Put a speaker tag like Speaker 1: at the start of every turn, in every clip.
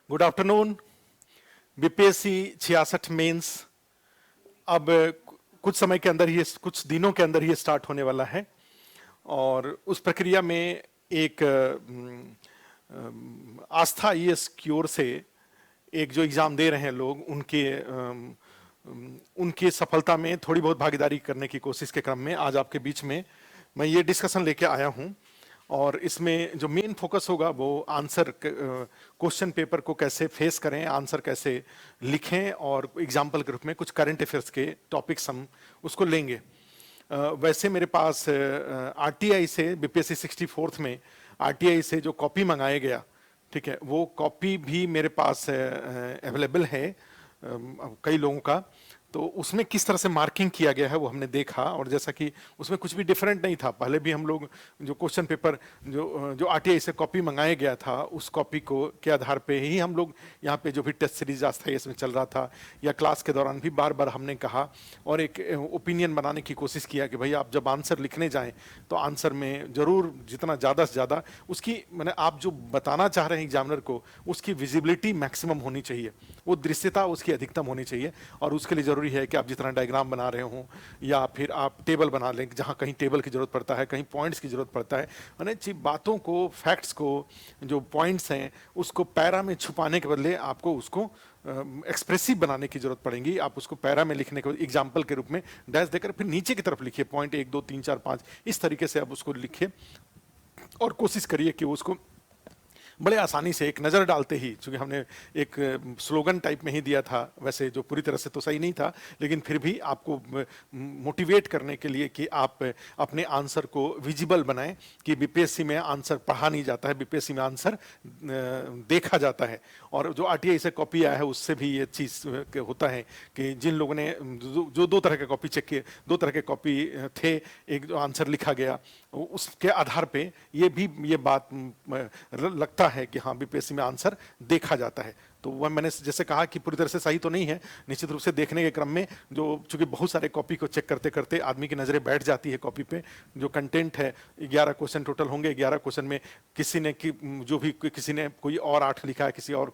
Speaker 1: Good afternoon. BPSC 66 mains अब कुछ समय के अंदर ही, कुछ दिनों के अंदर ही स्टार्ट होने वाला है और उस प्रक्रिया में एक आस्था आईएएस की ओर से एक जो एग्जाम दे रहे हैं लोग, उनकी सफलता में थोड़ी बहुत भागीदारी करने की कोशिश के क्रम में आज आपके बीच में मैं ये डिस्कशन लेके आया हूं। और इसमें जो मेन फोकस होगा वो आंसर, क्वेश्चन पेपर को कैसे फेस करें, आंसर कैसे लिखें और एग्जाम्पल के रूप में कुछ करंट अफेयर्स के टॉपिक्स हम उसको लेंगे। वैसे मेरे पास आरटीआई से बीपीएससी 64th में आरटीआई से जो कॉपी मंगाया गया, ठीक है, वो कॉपी भी मेरे पास अवेलेबल है कई लोगों का। तो उसमें किस तरह से मार्किंग किया गया है वो हमने देखा, और जैसा कि उसमें कुछ भी डिफरेंट नहीं था। पहले भी हम लोग जो क्वेश्चन पेपर जो आरटीआई से कॉपी मंगाया गया था, उस कॉपी को के आधार पे ही हम लोग यहाँ पे जो भी टेस्ट सीरीज अस्थायी इसमें चल रहा था या क्लास के दौरान भी बार बार हमने कहा और एक ओपिनियन बनाने की कोशिश किया कि भाई आप जब आंसर लिखने जाएं तो आंसर में जरूर जितना ज़्यादा से ज़्यादा उसकी, मैंने आप जो बताना चाह रहे हैं एग्जामिनर को, उसकी विजिबिलिटी मैक्सिमम होनी चाहिए, वो दृश्यता उसकी अधिकतम होनी चाहिए। और उसके लिए जरूरी है कि आप जितना डायग्राम बना रहे हो या फिर आप टेबल बना लें, जहां कहीं टेबल की जरूरत पड़ता है, कहीं पॉइंट्स की जरूरत पड़ता है, यानी बातों को, फैक्ट्स को, जो पॉइंट्स हैं उसको पैरा में छुपाने के बदले आपको उसको एक्सप्रेसिव बनाने की जरूरत पड़ेगी। आप उसको पैरा में लिखने के एग्जाम्पल के रूप में डैश देकर फिर नीचे की तरफ लिखिए, पॉइंट 1 2 3 4 5, इस तरीके से आप उसको लिखिए और कोशिश करिए कि उसको बड़े आसानी से एक नज़र डालते ही, चूंकि हमने एक स्लोगन टाइप में ही दिया था, वैसे जो पूरी तरह से तो सही नहीं था, लेकिन फिर भी आपको मोटिवेट करने के लिए कि आप अपने आंसर को विजिबल बनाएं कि बीपीएससी में आंसर पढ़ा नहीं जाता है, बीपीएससी में आंसर देखा जाता है। और जो आरटीआई से कॉपी आया है उससे भी ये चीज़ होता है कि जिन लोगों ने जो दो तरह के कॉपी चेक किए, दो तरह के कॉपी थे, एक जो आंसर लिखा गया उसके आधार पे ये बात लगता है कि हाँ बीपीएससी में आंसर देखा जाता है। तो वह मैंने जैसे कहा कि पूरी तरह से सही तो नहीं है, निश्चित रूप से देखने के क्रम में जो चूंकि बहुत सारे कॉपी को चेक करते करते आदमी की नज़रें बैठ जाती है कॉपी पे। जो कंटेंट है 11 क्वेश्चन टोटल होंगे, 11 क्वेश्चन में किसी ने कोई और 8 लिखा है, किसी और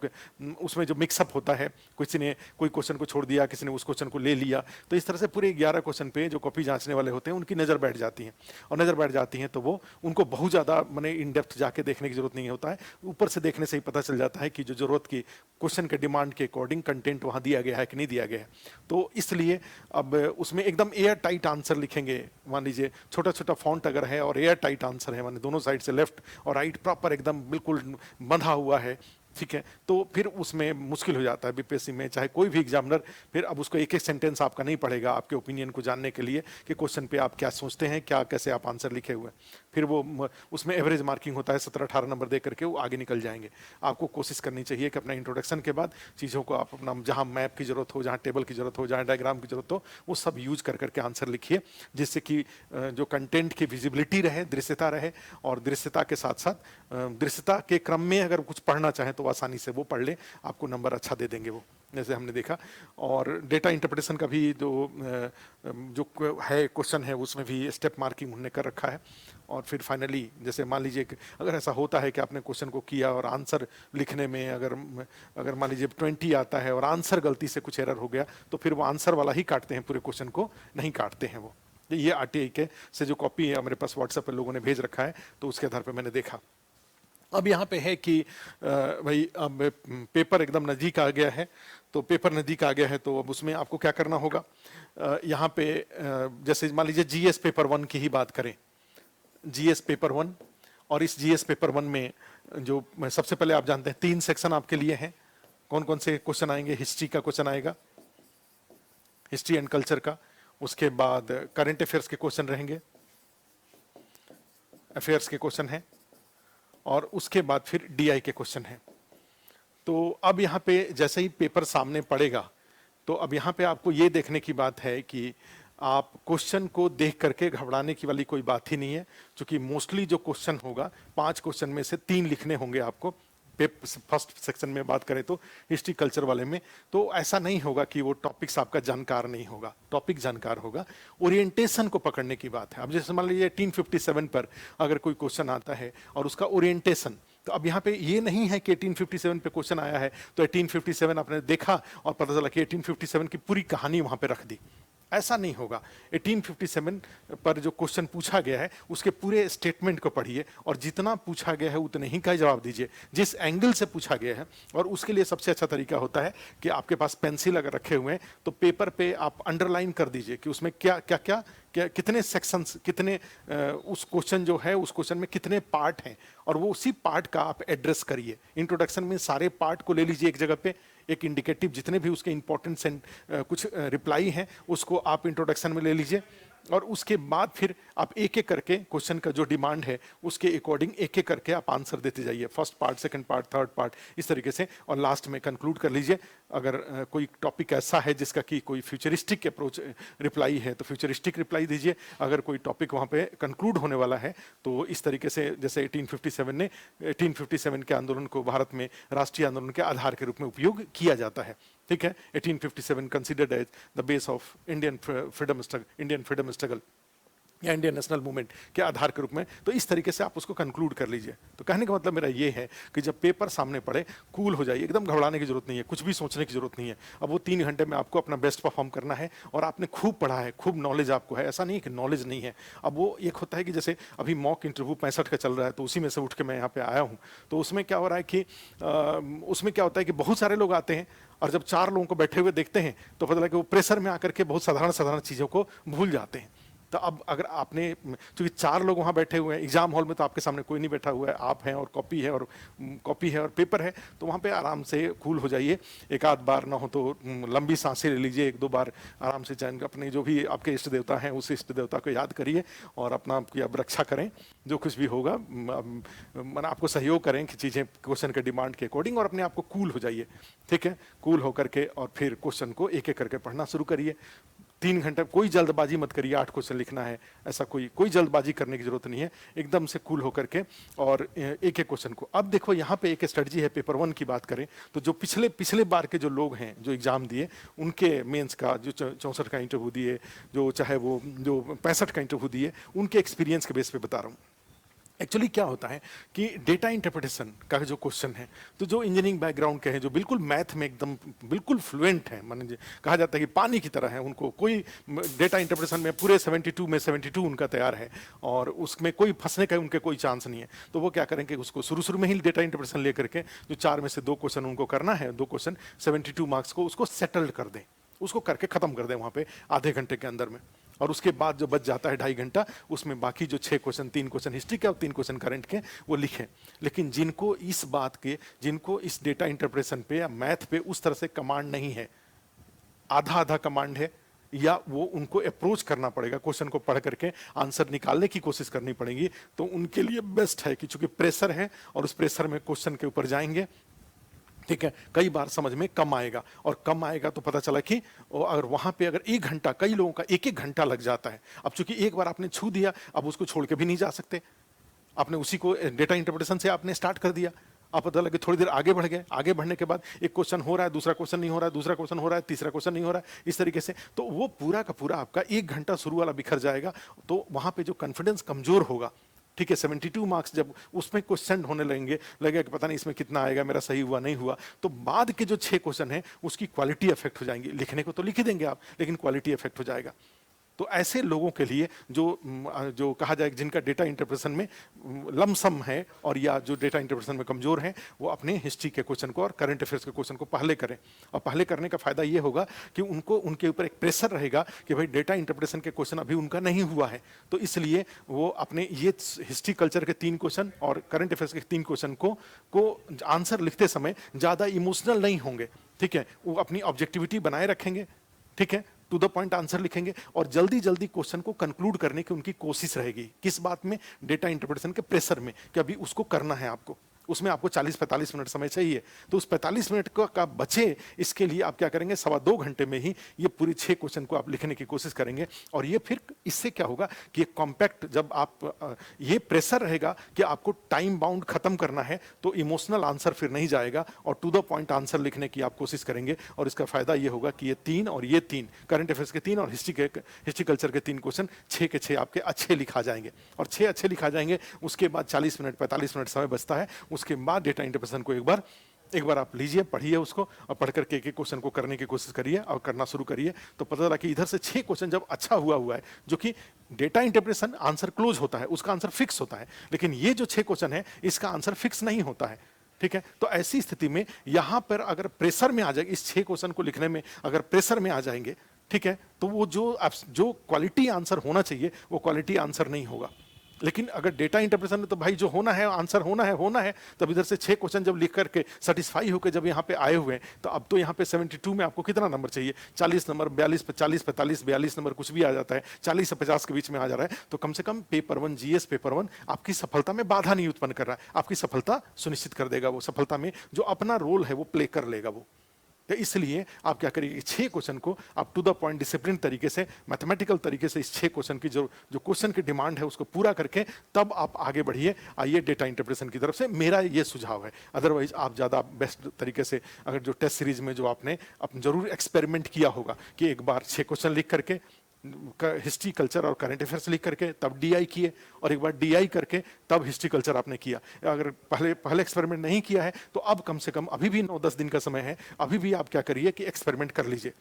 Speaker 1: उसमें जो मिक्सअप होता है, किसी ने कोई क्वेश्चन को छोड़ दिया, किसी ने उस क्वेश्चन को ले लिया, तो इस तरह से पूरे 11 क्वेश्चन पे जो कॉपी जांचने वाले होते हैं उनकी नज़र बैठ जाती है। और नज़र बैठ जाती है तो वो उनको बहुत ज़्यादा मैंने इन डेप्थ जाके देखने की जरूरत नहीं होता है, ऊपर से देखने से ही पता चल जाता है कि जो जरूरत की क्वेश्चन के डिमांड के अकॉर्डिंग कंटेंट वहां दिया गया है कि नहीं दिया गया है। तो इसलिए अब उसमें एकदम एयर टाइट आंसर लिखेंगे, मान लीजिए छोटा छोटा फॉन्ट अगर है और एयर टाइट आंसर है, माने दोनों साइड से लेफ्ट और राइट प्रॉपर एकदम बिल्कुल बंधा हुआ है, ठीक है, तो फिर उसमें मुश्किल हो जाता है बीपीएससी में, चाहे कोई भी एग्जामिनर फिर अब उसको एक एक सेंटेंस आपका नहीं पढ़ेगा आपके ओपिनियन को जानने के लिए कि क्वेश्चन पे आप क्या सोचते हैं, क्या कैसे आप आंसर लिखे हुए। फिर वो उसमें एवरेज मार्किंग होता है, 17-18 नंबर दे करके वो आगे निकल जाएंगे। आपको कोशिश करनी चाहिए कि अपना इंट्रोडक्शन के बाद चीज़ों को आप अपना, जहाँ मैप की जरूरत हो, जहाँ टेबल की जरूरत हो, जहाँ डायग्राम की जरूरत हो, वो सब यूज कर करके आंसर लिखिए, जिससे कि जो कंटेंट की विजिबिलिटी रहे, दृश्यता रहे, और दृश्यता के साथ साथ दृश्यता के क्रम में अगर कुछ पढ़ना चाहें तो आसानी से वो पढ़ ले, आपको नंबर अच्छा दे देंगे वो, जैसे हमने देखा। और डेटा इंटरप्रिटेशन का भी जो है क्वेश्चन है उसमें भी स्टेप मार्किंग उन्होंने कर रखा है। और फिर फाइनली जैसे मान लीजिए कि अगर ऐसा होता है कि आपने क्वेश्चन को किया और आंसर लिखने में अगर मान लीजिए 20 आता है और आंसर गलती से कुछ एरर हो गया, तो फिर वो आंसर वाला ही काटते हैं, पूरे क्वेश्चन को नहीं काटते हैं वो। ये आरटीआई के से जो कॉपी है मेरे पास व्हाट्सएप पर लोगों ने भेज रखा है, तो उसके आधार पर मैंने देखा। अब यहाँ पे है कि भाई अब पेपर एकदम नज़दीक आ गया है, तो पेपर नज़दीक आ गया है तो अब उसमें आपको क्या करना होगा। यहाँ पे जैसे मान लीजिए जीएस पेपर 1 की ही बात करें, जीएस पेपर 1, और इस जीएस पेपर 1 में जो सबसे पहले आप जानते हैं 3 सेक्शन आपके लिए हैं। कौन कौन से क्वेश्चन आएंगे? हिस्ट्री का क्वेश्चन आएगा, हिस्ट्री एंड कल्चर का, उसके बाद करंट अफेयर्स के क्वेश्चन रहेंगे, अफेयर्स के क्वेश्चन हैं, और उसके बाद फिर डीआई के क्वेश्चन हैं। तो अब यहाँ पे जैसे ही पेपर सामने पड़ेगा, तो अब यहाँ पे आपको ये देखने की बात है कि आप क्वेश्चन को देख करके घबराने की वाली कोई बात ही नहीं है, क्योंकि मोस्टली जो क्वेश्चन होगा 5 क्वेश्चन में से 3 लिखने होंगे आपको। फर्स्ट सेक्शन में बात करें तो हिस्ट्री कल्चर वाले में, तो ऐसा नहीं होगा कि वो टॉपिक्स आपका जानकार नहीं होगा, टॉपिक जानकार होगा, ओरिएंटेशन को पकड़ने की बात है। अब जैसे मान लीजिए 1857 पर अगर कोई क्वेश्चन आता है और उसका ओरिएंटेशन, तो अब यहाँ पे ये नहीं है कि 1857 पे क्वेश्चन आया है तो 1857 आपने देखा और पता चला कि 1857 की पूरी कहानी वहां पे रख दी। ऐसा नहीं होगा। 1857 पर जो क्वेश्चन पूछा गया है उसके पूरे स्टेटमेंट को पढ़िए और जितना पूछा गया है उतने ही का जवाब दीजिए, जिस एंगल से पूछा गया है। और उसके लिए सबसे अच्छा तरीका होता है कि आपके पास पेंसिल अगर रखे हुए हैं तो पेपर पे आप अंडरलाइन कर दीजिए कि उसमें क्या क्या क्या क्या कितने सेक्शंस, कितने उस क्वेश्चन जो है उस क्वेश्चन में कितने पार्ट हैं, और वो उसी पार्ट का आप एड्रेस करिए। इंट्रोडक्शन में सारे पार्ट को ले लीजिए एक जगह पे, एक इंडिकेटिव जितने भी उसके इंपॉर्टेंट कुछ रिप्लाई हैं उसको आप इंट्रोडक्शन में ले लीजिए, और उसके बाद फिर आप एक एक करके क्वेश्चन का जो डिमांड है उसके अकॉर्डिंग एक एक करके आप आंसर देते जाइए, first part, second part, third part, इस तरीके से, और लास्ट में कंक्लूड कर लीजिए। अगर कोई टॉपिक ऐसा है जिसका कि कोई फ्यूचरिस्टिक अप्रोच रिप्लाई है तो फ्यूचरिस्टिक रिप्लाई दीजिए। अगर कोई टॉपिक वहाँ पे कंक्लूड होने वाला है तो इस तरीके से, जैसे 1857 के आंदोलन को भारत में राष्ट्रीय आंदोलन के आधार के रूप में उपयोग किया जाता है। ठीक है, 1857 considered as the base of Indian freedom struggle या इंडियन नेशनल मूवमेंट के आधार के रूप में। तो इस तरीके से आप उसको कंक्लूड कर लीजिए। तो कहने का मतलब मेरा ये है कि जब पेपर सामने पड़े कूल हो जाइए, एकदम घबराने की जरूरत नहीं है, कुछ भी सोचने की जरूरत नहीं है। अब वो 3 घंटे में आपको अपना बेस्ट परफॉर्म करना है और आपने खूब पढ़ा है, खूब नॉलेज आपको है, ऐसा नहीं है कि नॉलेज नहीं है। अब वो एक होता है कि जैसे अभी मॉक इंटरव्यू 65 का चल रहा है तो उसी में से उठ के मैं यहाँ पे आया हूँ, तो उसमें क्या हो रहा है कि उसमें क्या होता है कि बहुत सारे लोग आते हैं और जब 4 लोगों को बैठे हुए देखते हैं तो पता लगा कि वो प्रेशर में आकर के बहुत साधारण साधारण चीज़ों को भूल जाते हैं। तो अब अगर आपने, क्योंकि 4 लोग वहाँ बैठे हुए हैं एग्जाम हॉल में, तो आपके सामने कोई नहीं बैठा हुआ है, आप हैं और कॉपी है और पेपर है, तो वहाँ पे आराम से कूल हो जाइए। एक आध बार ना हो तो लंबी सांसें ले लीजिए, 1-2 बार आराम से चयन, अपने जो भी आपके इष्ट देवता हैं उस इष्ट देवता को याद करिए और अपना आपकी अब रक्षा करें। जो कुछ भी होगा मन आपको सहयोग करें कि चीज़ें क्वेश्चन के डिमांड के अकॉर्डिंग, और अपने आप को कूल हो जाइए। ठीक है, कूल होकर के और फिर क्वेश्चन को एक एक करके पढ़ना शुरू करिए। 3 घंटे, कोई जल्दबाजी मत करिए, 8 क्वेश्चन लिखना है, ऐसा कोई जल्दबाजी करने की जरूरत नहीं है, एकदम से कूल होकर के और एक एक क्वेश्चन को। अब देखो यहाँ पे एक स्ट्रेटजी है, पेपर 1 की बात करें तो जो पिछले बार के जो लोग हैं जो एग्जाम दिए उनके मेंस का जो 64 का इंटरव्यू दिए, जो चाहे वो जो 65 का इंटरव्यू दिए, उनके एक्सपीरियंस के बेस पे बता रहा हूँ। एक्चुअली क्या होता है कि डेटा इंटरप्रिटेशन का जो क्वेश्चन है, तो जो इंजीनियरिंग बैकग्राउंड के हैं, जो बिल्कुल मैथ में एकदम बिल्कुल फ्लुएंट हैं, माने कहा जाता है कि पानी की तरह है, उनको कोई डेटा इंटरप्रिटेशन में पूरे 72 में 72 उनका तैयार है और उसमें कोई फंसने का उनके कोई चांस नहीं है। तो वो क्या करेंगे, उसको शुरू में ही डेटा इंटरप्रिटेशन लेकर के जो 4 में से 2 क्वेश्चन उनको करना है, 2 क्वेश्चन 72 मार्क्स को उसको सेटल्ड कर दें, उसको करके खत्म कर दें वहाँ पे आधे घंटे के अंदर में। और उसके बाद जो बच जाता है 2.5 घंटा, उसमें बाकी जो 6 क्वेश्चन, 3 क्वेश्चन हिस्ट्री के और 3 क्वेश्चन करंट के, वो लिखें। लेकिन जिनको इस डेटा इंटरप्रेशन पे या मैथ पे उस तरह से कमांड नहीं है, आधा कमांड है, या वो उनको अप्रोच करना पड़ेगा, क्वेश्चन को पढ़ करके आंसर निकालने की कोशिश करनी पड़ेगी, तो उनके लिए बेस्ट है कि चूंकि प्रेशर है और उस प्रेशर में क्वेश्चन के ऊपर जाएंगे। ठीक है, कई बार समझ में कम आएगा, और कम आएगा तो पता चला कि अगर वहां पे अगर 1 घंटा, कई लोगों का 1-1 घंटा लग जाता है। अब चूंकि एक बार आपने छू दिया, अब उसको छोड़ के भी नहीं जा सकते, आपने उसी को डेटा इंटरप्रिटेशन से आपने स्टार्ट कर दिया, आप पता लगे थोड़ी देर आगे बढ़ गए, आगे बढ़ने के बाद एक क्वेश्चन हो रहा है, दूसरा क्वेश्चन नहीं हो रहा है, दूसरा क्वेश्चन हो रहा है, तीसरा क्वेश्चन नहीं हो रहा है, इस तरीके से तो वो पूरा का पूरा आपका 1 घंटा शुरू वाला बिखर जाएगा। तो वहां पे जो कॉन्फिडेंस कमजोर होगा, ठीक है, 72 मार्क्स जब उसमें क्वेश्चन होने लगेगा कि पता नहीं इसमें कितना आएगा, मेरा सही हुआ नहीं हुआ, तो बाद के जो 6 क्वेश्चन हैं उसकी क्वालिटी अफेक्ट हो जाएंगी। लिखने को तो लिख ही देंगे आप, लेकिन क्वालिटी अफेक्ट हो जाएगा। तो ऐसे लोगों के लिए जो कहा जाए जिनका डेटा इंटरप्रेशन में लमसम है, और या जो डेटा इंटरप्रेशन में कमजोर हैं, वो अपने हिस्ट्री के क्वेश्चन को और करंट अफेयर्स के क्वेश्चन को पहले करें। और पहले करने का फायदा ये होगा कि उनको उनके ऊपर एक प्रेशर रहेगा कि भाई डेटा इंटरप्रेशन के क्वेश्चन अभी उनका नहीं हुआ है, तो इसलिए वो अपने ये हिस्ट्री कल्चर के 3 क्वेश्चन और करंट अफेयर्स के 3 क्वेश्चन को आंसर लिखते समय ज्यादा इमोशनल नहीं होंगे। ठीक है, वो अपनी ऑब्जेक्टिविटी बनाए रखेंगे, ठीक है, टू द पॉइंट आंसर लिखेंगे, और जल्दी जल्दी क्वेश्चन को कंक्लूड करने की उनकी कोशिश रहेगी। किस बात में? डेटा इंटरप्रिटेशन के प्रेशर में, कि अभी उसको करना है आपको, उसमें आपको 40-45 मिनट समय चाहिए, तो उस 45 मिनट का बचे, इसके लिए आप क्या करेंगे, 2.25 घंटे में ही ये पूरी 6 क्वेश्चन को आप लिखने की कोशिश करेंगे। और ये फिर इससे क्या होगा कि कॉम्पैक्ट, जब आप ये प्रेशर रहेगा कि आपको टाइम बाउंड खत्म करना है, तो इमोशनल आंसर फिर नहीं जाएगा और टू द पॉइंट आंसर लिखने की आप कोशिश करेंगे। और इसका फायदा ये होगा कि ये 3 और ये 3 करंट अफेयर्स के 3 और हिस्ट्री कल्चर के 3 क्वेश्चन 6 के 6 आपके अच्छे लिखा जाएंगे, और 6 अच्छे लिखा जाएंगे। उसके बाद 40 मिनट 45 मिनट समय बचता है, उसके बाद डेटा इंटरप्रिटेशन को एक बार आप लीजिए, पढ़िए उसको, और पढ़ करके एक एक क्वेश्चन को करने की कोशिश करिए और करना शुरू करिए। तो पता चला कि इधर से 6 क्वेश्चन जब अच्छा हुआ है, जो कि डेटा इंटरप्रिटेशन आंसर क्लोज होता है, उसका आंसर फिक्स होता है, लेकिन ये जो 6 क्वेश्चन है इसका आंसर फिक्स नहीं होता है। ठीक है, तो ऐसी स्थिति में यहां पर अगर प्रेशर में आ जाएगी, इस 6 क्वेश्चन को लिखने में अगर प्रेशर में आ जाएंगे, ठीक है, तो वो जो क्वालिटी आंसर होना चाहिए वो क्वालिटी आंसर नहीं होगा। लेकिन अगर डेटा इंटरप्रिटेशन में तो भाई जो होना है आंसर होना है, तब इधर से 6 क्वेश्चन जब लिख करके सेटिस्फाई होकर जब यहाँ पे आए हुए हैं, तो अब तो यहाँ पे 72 में आपको कितना नंबर चाहिए, 40 नंबर, 42 40 45 42 नंबर कुछ भी आ जाता है, 40 से 50 के बीच में आ जा रहा है, तो कम से कम पेपर 1 जीएस पेपर 1 आपकी सफलता में बाधा नहीं उत्पन्न कर रहा है, आपकी सफलता सुनिश्चित कर देगा। वो सफलता में जो अपना रोल है वो प्ले कर लेगा वो। तो इसलिए आप क्या करिए, 6 क्वेश्चन को आप टू द पॉइंट डिसिप्लिन तरीके से, मैथमेटिकल तरीके से इस 6 क्वेश्चन की जो क्वेश्चन की डिमांड है उसको पूरा करके तब आप आगे बढ़िए। आइए डेटा इंटरप्रिटेशन की तरफ से मेरा ये सुझाव है। अदरवाइज आप ज़्यादा बेस्ट तरीके से अगर जो टेस्ट सीरीज में जो आपने जरूर एक्सपेरिमेंट किया होगा कि एक बार 6 क्वेश्चन लिख करके हिस्ट्री कल्चर और करंट अफेयर्स लिख करके तब डीआई किए, और एक बार डीआई करके तब हिस्ट्री कल्चर आपने किया। अगर पहले एक्सपेरिमेंट नहीं किया है तो अब कम से कम अभी भी 9-10 दिन का समय है, अभी भी आप क्या करिए कि एक्सपेरिमेंट कर लीजिए।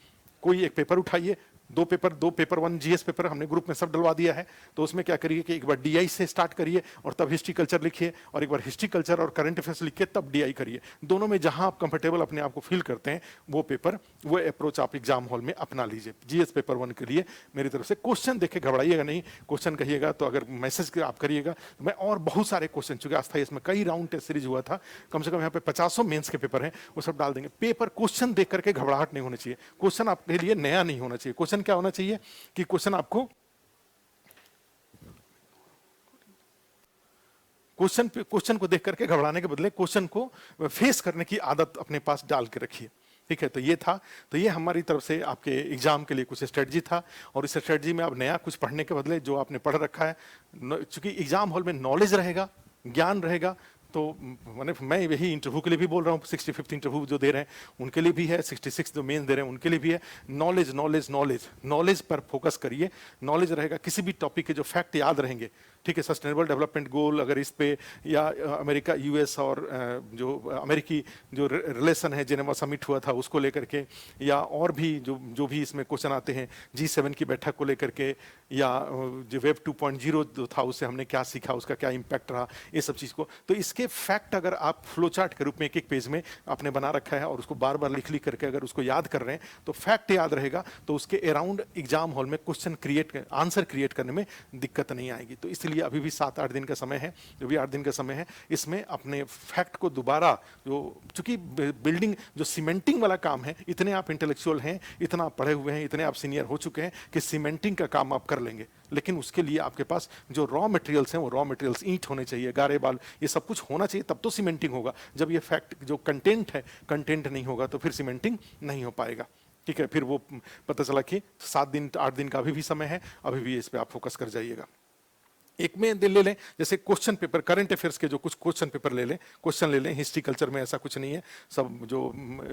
Speaker 1: कोई एक पेपर उठाइए, दो पेपर 1 जीएस पेपर हमने ग्रुप में सब डलवा दिया है, तो उसमें क्या करिए कि एक बार डीआई से स्टार्ट करिए और तब हिस्ट्री कल्चर लिखिए, और एक बार हिस्ट्री कल्चर और करंट अफेयर्स लिखिए तब डीआई करिए। दोनों में जहां आप कंफर्टेबल अपने आप को फील करते हैं वो पेपर, वो अप्रोच आप एग्जाम हॉल में अपना लीजिए। जीएस पेपर 1 के लिए मेरी तरफ से क्वेश्चन देखे घबराइएगा नहीं, क्वेश्चन कहिएगा तो अगर मैसेज आप करिएगा तो मैं और बहुत सारे क्वेश्चन, चूंकि अस्थायी इसमें कई राउंड टेस्ट सीरीज हुआ था, कम से कम यहाँ पे 50 मेंस के पेपर हैं, वो सब डाल देंगे। पेपर क्वेश्चन देख करके घबराहट नहीं होनी चाहिए, क्वेश्चन आपके लिए नया नहीं होना चाहिए। क्वेश्चन क्या होना चाहिए कि क्वेश्चन को देख करके घबराने के बदले क्वेश्चन को फेस करने की आदत अपने पास डाल के रखिए। ठीक है, तो ये था, तो ये हमारी तरफ से आपके एग्जाम के लिए कुछ स्ट्रेटजी था। और इस स्ट्रेटजी में अब नया कुछ पढ़ने के बदले जो आपने पढ़ रखा है, चूंकि एग्जाम हॉल में नॉलेज रहेगा, ज्ञान रहेगा, तो मैं यही इंटरव्यू के लिए भी बोल रहा हूँ, 65th इंटरव्यू जो दे रहे हैं उनके लिए भी है, 66 जो मेन दे रहे हैं उनके लिए भी है। नॉलेज नॉलेज नॉलेज नॉलेज पर फोकस करिए। नॉलेज रहेगा, किसी भी टॉपिक के जो फैक्ट याद रहेंगे, ठीक है, सस्टेनेबल डेवलपमेंट गोल अगर इस पे, या अमेरिका यूएस और जो अमेरिकी जो रिलेशन है, जेनेवा समिट हुआ था उसको लेकर के, या और भी जो भी इसमें क्वेश्चन आते हैं G7 की बैठक को लेकर के, या जो वेब 2.0 जो था उससे हमने क्या सीखा, उसका क्या इम्पैक्ट रहा, ये सब चीज़ को, तो इसके फैक्ट अगर आप फ्लो चार्ट के रूप में एक पेज में आपने बना रखा है और उसको बार बार लिख करके अगर उसको याद कर रहे हैं तो फैक्ट याद रहेगा, तो उसके अराउंड एग्जाम हॉल में क्वेश्चन आंसर क्रिएट करने में दिक्कत नहीं आएगी। तो इसलिए अभी भी 7-8 दिन का समय है, जो भी 8 दिन का समय है, इसमें अपने फैक्ट को दोबारा, जो चूंकि बिल्डिंग जो सीमेंटिंग वाला काम है, इतने आप इंटेलेक्चुअल हैं, इतना आप पढ़े हुए हैं, इतने आप सीनियर हो चुके हैं कि सीमेंटिंग का काम आप कर लेंगे, लेकिन उसके लिए आपके पास जो रॉ मटेरियल्स हैं वो रॉ मटेरियल्स ईंट होने चाहिए, गारे बाल, ये सब कुछ होना चाहिए, तब तो सीमेंटिंग होगा। जब ये फैक्ट जो कंटेंट है, कंटेंट नहीं होगा तो फिर सीमेंटिंग नहीं हो पाएगा। ठीक है, फिर वो पता चला कि 7 दिन 8 दिन का अभी भी समय है, अभी भी इस पे आप फोकस कर जाइएगा। एक में दिल ले लें, जैसे क्वेश्चन पेपर, करंट अफेयर्स के जो कुछ क्वेश्चन पेपर ले लें, क्वेश्चन ले लें। हिस्ट्री कल्चर में ऐसा कुछ नहीं है, सब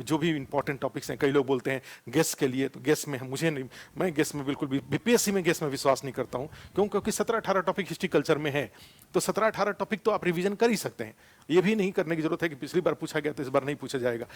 Speaker 1: जो भी इंपॉर्टेंट टॉपिक्स हैं, कई लोग बोलते हैं गेस के लिए, तो गेस में मुझे नहीं, मैं गेस में बिल्कुल भी, बीपीएससी में गेस में विश्वास नहीं करता हूं। क्यों? क्योंकि 17-18 टॉपिक हिस्ट्री कल्चर में है, तो 17-18 टॉपिक तो आप रिवीजन कर ही सकते हैं। ये भी नहीं करने की जरूरत है कि पिछली बार पूछा गया तो इस बार नहीं पूछा जाएगा,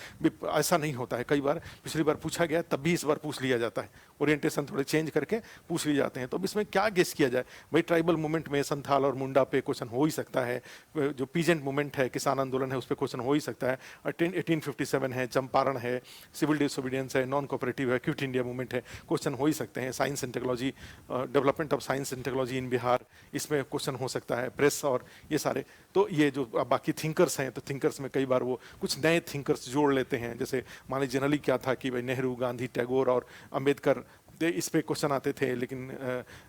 Speaker 1: ऐसा नहीं होता है। कई बार पिछली बार पूछा गया तब भी इस बार पूछ लिया जाता है, ओरिएंटेशन थोड़े चेंज करके पूछ लिए जाते हैं। तो अब इसमें क्या गेस किया जाए भाई? ट्राइबल मूवमेंट में संथाल और मुंडा पे क्वेश्चन हो ही सकता है, जो पीजेंट मूवमेंट है, किसान आंदोलन है, उस पर क्वेश्चन हो ही सकता है, 1857 है, चंपारण है, सिविल डिसोबीडियंस है, नॉन कोऑपरेटिव है, क्विट इंडिया मूवमेंट है, क्वेश्चन हो ही सकते हैं। Science and technology, development of science and technology in Bihar, इसमें क्वेश्चन हो सकता है। प्रेस और ये सारे, तो ये जो बाकी थिंकर्स हैं, तो थिंकर्स में कई बार वो कुछ नए थिंकर्स जोड़ लेते हैं। जैसे मान लीजिए जनरली क्या था कि भाई नेहरू, गांधी, टैगोर और अंबेडकर, इस पे क्वेश्चन आते थे, लेकिन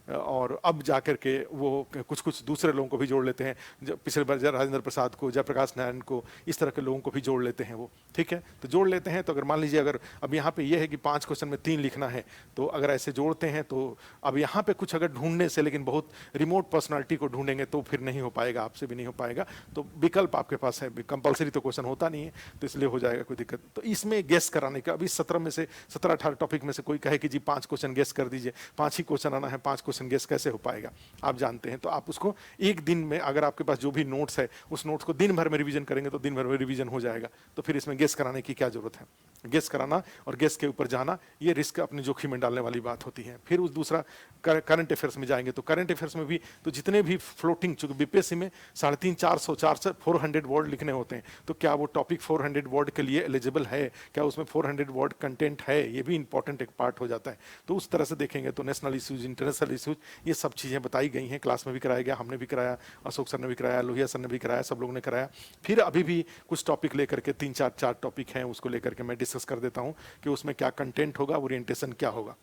Speaker 1: और अब जाकर के वो कुछ दूसरे लोगों को भी जोड़ लेते हैं। पिछले बार राजेंद्र प्रसाद को, जयप्रकाश नारायण को, इस तरह के लोगों को भी जोड़ लेते हैं वो। ठीक है, तो जोड़ लेते हैं। तो अगर मान लीजिए अगर अब यहाँ पे ये है कि 5 क्वेश्चन में 3 लिखना है, तो अगर ऐसे जोड़ते हैं तो अब यहाँ पे कुछ अगर ढूंढने से, लेकिन बहुत रिमोट पर्सनालिटी को ढूंढेंगे तो फिर नहीं हो पाएगा, आपसे भी नहीं हो पाएगा। तो विकल्प आपके पास है, कंपलसरी तो क्वेश्चन होता नहीं है, तो इसलिए हो जाएगा कोई दिक्कत। तो इसमें गेस कराने का, अभी 17 में से 17-18 टॉपिक में से कोई कहे कि जी 5 क्वेश्चन गेस कर दीजिए, 5 ही क्वेश्चन आना है, 5 क्वेश्चन क्वेश्चन गेस कैसे हो पाएगा, आप जानते हैं। तो आप उसको एक दिन में, अगर आपके पास जो भी नोट्स है उस नोट्स को दिन भर में रिवीजन करेंगे तो दिन भर में रिवीजन हो जाएगा। तो फिर इसमें गेस कराने की क्या जरूरत है। गेस कराना और गेस के ऊपर जाना ये रिस्क अपने जोखिम में डालने वाली बात होती है। फिर उस दूसरा करंट अफेयर्स में जाएंगे तो करंट अफेयर्स में भी तो जितने भी फ्लोटिंग, चूंकि बीपीएससी में 350 400 वर्ड लिखने होते हैं, तो क्या वो टॉपिक 400 वर्ड के लिए एलिजिबल है, क्या उसमें 400 वर्ड कंटेंट है, ये भी इंपॉर्टेंट एक पार्ट हो जाता है। तो उस तरह से देखेंगे तो नेशनल इश्यूज, इंटरनेशनल इश्यूज, ये सब चीज़ें बताई गई हैं, क्लास में भी कराया गया, हमने भी कराया, अशोक सर ने भी कराया, लोहिया सर ने भी कराया, सब लोगों ने कराया। फिर अभी भी कुछ टॉपिक लेकर के 3-4 टॉपिक हैं, उसको लेकर के मैं डिस्कस कर देता हूं कि उसमें क्या कंटेंट होगा, ओरिएंटेशन क्या होगा,